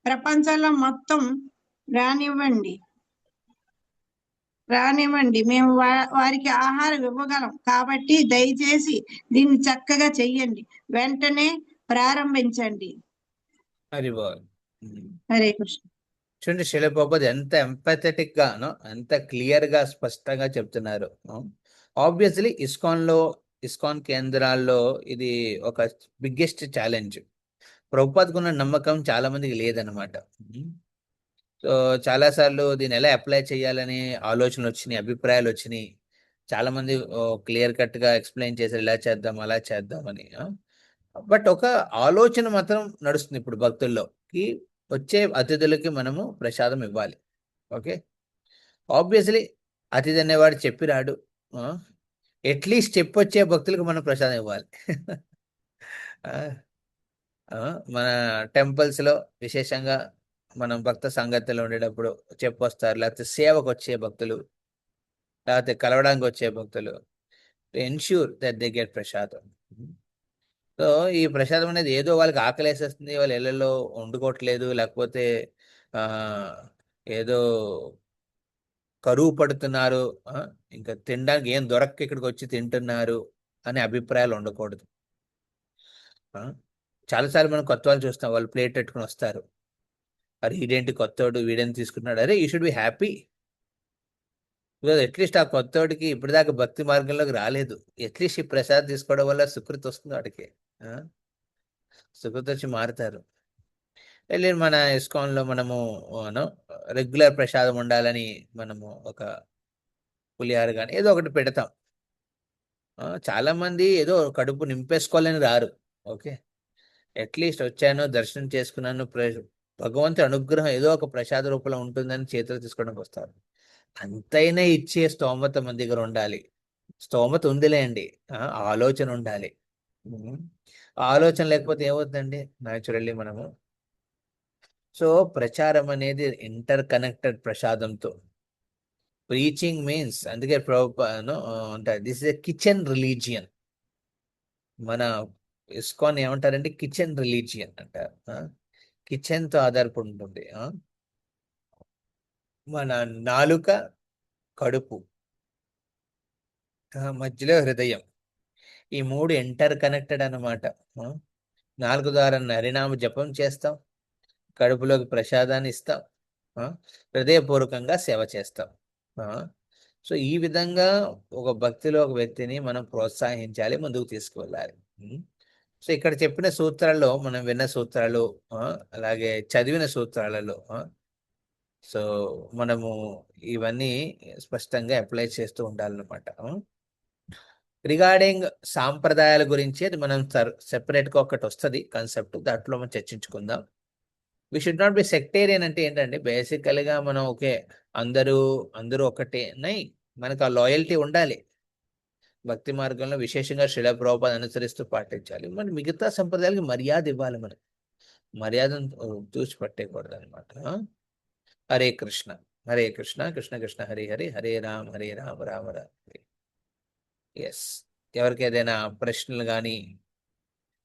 ప్రపంచంలో మొత్తం రానివ్వండి, మేము వారికి ఆహారం ఇవ్వగలం. కాబట్టి దయచేసి దీన్ని చక్కగా చెయ్యండి, వెంటనే ప్రారంభించండి. హరే కృష్ణ. చూడండి శిల ప్రభుపాద ఎంత ఎంపథెటిక్ గానో ఎంత క్లియర్ గా స్పష్టంగా చెప్తున్నారు. ఆబ్వియస్లీ ఇస్కాన్ లో ఇస్కాన్ కేంద్రాల్లో ఇది ఒక బిగ్గెస్ట్ ఛాలెంజ్. ప్రభుపాద్కున్న నమ్మకం చాలా మందికి లేదనమాట. సో చాలాసార్లు దీన్ని ఎలా అప్లై చేయాలని ఆలోచనలు వచ్చినాయి, అభిప్రాయాలు వచ్చినాయి. చాలా మంది క్లియర్ కట్ గా ఎక్స్ప్లెయిన్ చేశారు, ఇలా చేద్దాం అలా చేద్దామని. బట్ ఒక ఆలోచన మాత్రం నడుస్తుంది ఇప్పుడు భక్తుల్లో, కి వచ్చే అతిథులకి మనము ప్రసాదం ఇవ్వాలి. ఓకే, ఆబ్వియస్లీ అతిథి అనేవాడు చెప్పి రాడు. అట్లీస్ట్ చెప్పొచ్చే భక్తులకు మనం ప్రసాదం ఇవ్వాలి. ఆ, ఆ, మన temples లో విశేషంగా మనం భక్త సంగతిలో ఉండేటప్పుడు చెప్పొస్తారు, లేకపోతే సేవకు వచ్చే భక్తులు, లేకపోతే కలవడానికి వచ్చే భక్తులు, ఎన్ష్యూర్ దట్ దే గెట్ ప్రసాదం. సో ఈ ప్రసాదం అనేది ఏదో వాళ్ళకి ఆకలేసేస్తుంది, వాళ్ళు ఇళ్ళల్లో వండుకోవట్లేదు, లేకపోతే ఆ ఏదో కరువు పడుతున్నారు, ఇంకా తినడానికి ఏం దొరక్క ఇక్కడికి వచ్చి తింటున్నారు అనే అభిప్రాయాలు ఉండకూడదు. చాలాసార్లు మనం కొత్త వాళ్ళు చూస్తాం, వాళ్ళు ప్లేట్ పెట్టుకుని వస్తారు, అరే వీడేంటి కొత్తోడు, వీడేంటి తీసుకున్నాడు, అరే you should be happy. Because at least ఆ కొత్తోడికి ఇప్పటిదాకా భక్తి మార్గంలోకి రాలేదు, అట్లీస్ట్ ఈ ప్రసాదం తీసుకోవడం వల్ల సుకృతి వస్తుంది వాడికి, సుకృతి వచ్చి మారుతారు. వెళ్ళి మన ఇస్కాన్లో మనము రెగ్యులర్ ప్రసాదం ఉండాలని మనము ఒక పులిహార కానీ ఏదో ఒకటి పెడతాం. చాలా మంది ఏదో కడుపు నింపేసుకోవాలని రారు. ఓకే, అట్లీస్ట్ వచ్చాను, దర్శనం చేసుకున్నాను, భగవంతుడి అనుగ్రహం ఏదో ఒక ప్రసాద రూపంలో ఉంటుందని చేతులు తీసుకోవడానికి వస్తారు. అంతైనా ఇచ్చే స్తోమత మన దగ్గర ఉండాలి. స్తోమత ఉందిలేండి, ఆలోచన ఉండాలి. ఆలోచన లేకపోతే ఏమవుతుందండి న్యాచురల్లీ మనము. సో ప్రచారం అనేది ఇంటర్ కనెక్టెడ్ ప్రసాదంతో. ప్రీచింగ్ మీన్స్, అందుకే ఉంటాయి, this is a kitchen religion. మన ఇస్కాన్ ఏమంటారంటే కిచెన్ రిలీజియన్ అంటారు. కిచెన్ తో ఆధారపడి ఉంటుంది. మన నాలుక, కడుపు, మధ్యలో హృదయం, ఈ మూడు ఇంటర్ కనెక్టెడ్ అన్నమాట. నాలుగు ద్వారా హరినామ జపం చేస్తాం, కడుపులోకి ప్రసాదాన్ని ఇస్తాం, హృదయపూర్వకంగా సేవ చేస్తాం. సో ఈ విధంగా ఒక భక్తిలో ఒక వ్యక్తిని మనం ప్రోత్సహించాలి, ముందుకు తీసుకువెళ్ళాలి. సో ఇక్కడ చెప్పిన సూత్రాల్లో, మనం విన్న సూత్రాలు, అలాగే చదివిన సూత్రాలలో సో మనము ఇవన్నీ స్పష్టంగా అప్లై చేస్తూ ఉండాలన్నమాట. రిగార్డింగ్ సాంప్రదాయాల గురించి అది మనం సెపరేట్గా ఒకటి వస్తుంది కాన్సెప్ట్, దాంట్లో మనం చర్చించుకుందాం. We should not be sectarian. అంటే ఏంటంటే బేసికల్గా మనం ఓకే అందరూ ఒకటే నై, మనకు ఆ లాయల్టీ ఉండాలి. భక్తి మార్గంలో విశేషంగా శ్రీల ప్రభుపాద అనుసరిస్తూ పాటించాలి. మరి మిగతా సంప్రదాయాలకి మర్యాద ఇవ్వాలి, మనం మర్యాదను చూసి పట్టేయకూడదు అనమాట. హరే కృష్ణ హరే కృష్ణ కృష్ణ కృష్ణ హరే హరే, హరే రామ రామ రామ. ఎస్, ఎవరికి ఏదైనా ప్రశ్నలు కానీ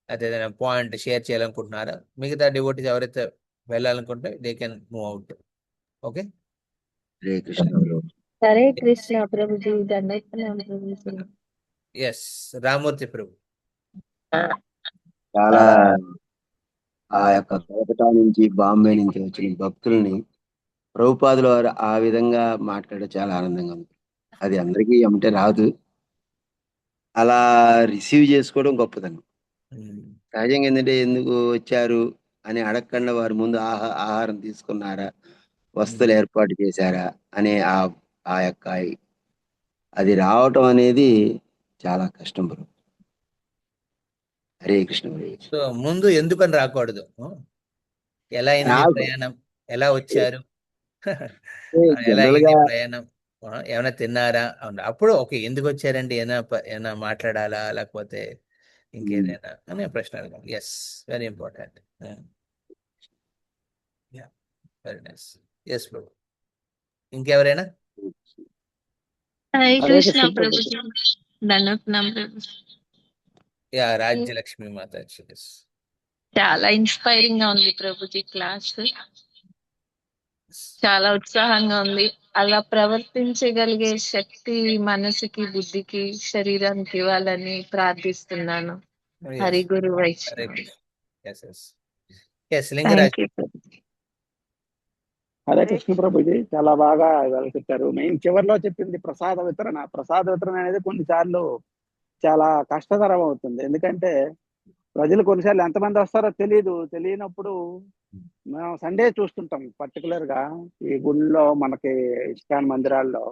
అయితే ఏదైనా పాయింట్ షేర్ చేయాలనుకుంటున్నారా? మిగతా డివోటీస్ ఎవరైతే వెళ్ళాలనుకుంటే they can move out. Okay, Hare Krishna. Hare Krishna Prabhuji, దండోత్పన్నం ప్రభుజీ. ఎస్, రామూర్తి ప్రభు. చాలా ఆ యొక్క కలకటా నుంచి, బాంబే నుంచి వచ్చిన భక్తుల్ని ప్రభుపాదుల వారు ఆ విధంగా మాట్లాడే చాలా ఆనందంగా ఉంది. అది అందరికీ ఏమంటే రాదు, అలా రిసీవ్ చేసుకోవడం గొప్పదనం. సహజంగా ఏంటంటే ఎందుకు వచ్చారు అని అడగకుండా వారి ముందు ఆహారం తీసుకున్నారా, వస్తువులు ఏర్పాటు చేశారా అనే ఆ యొక్క అది రావటం అనేది చాలా కష్టం బ్రో. హరే కృష్ణ. సో ముందు ఎందుకని రాకూడదు, ఎలా అయింది మీ ప్రయాణం, ఎలా వచ్చారు, ఎలా అయింది ప్రయాణం, ఏమైనా తిన్నారా, అప్పుడు ఓకే ఎందుకు వచ్చారండి, ఏమైనా మాట్లాడాలా, లేకపోతే ఇంకేదైనా అనే ప్రశ్న అడగాలి. Yes, very important. Very nice. Yes Prabhu, ఇంకెవరైనా? హరే కృష్ణ ప్రభుజీ, దండోత్పన్నం ప్రభుజీ. యా, రాజ్యలక్ష్మి మాతాజీ. చాలా ఇన్స్పైరింగ్ గా ఉంది ప్రభుజీ క్లాస్, చాలా ఉత్సాహంగా ఉంది. అలా ప్రవర్తించగలిగే శక్తి మనసుకి, బుద్ధికి, శరీరానికి ఇవ్వాలని ప్రార్థిస్తున్నాను. హరి గురు వైష్ణవ్. లింగరాజ్. హరే కృష్ణ ప్రభుజీ, చాలా బాగా చెప్పారు. మెయిన్ చివరిలో చెప్పింది ప్రసాద వితరణ అనేది కొన్నిసార్లు చాలా కష్టతరం అవుతుంది. ఎందుకంటే ప్రజలు కొన్నిసార్లు ఎంతమంది వస్తారో తెలియనప్పుడు మనం సండే చూస్తుంటాం పర్టికులర్ గా ఈ గుళ్ళో మనకి ఇస్కాన్ మందిరాల్లో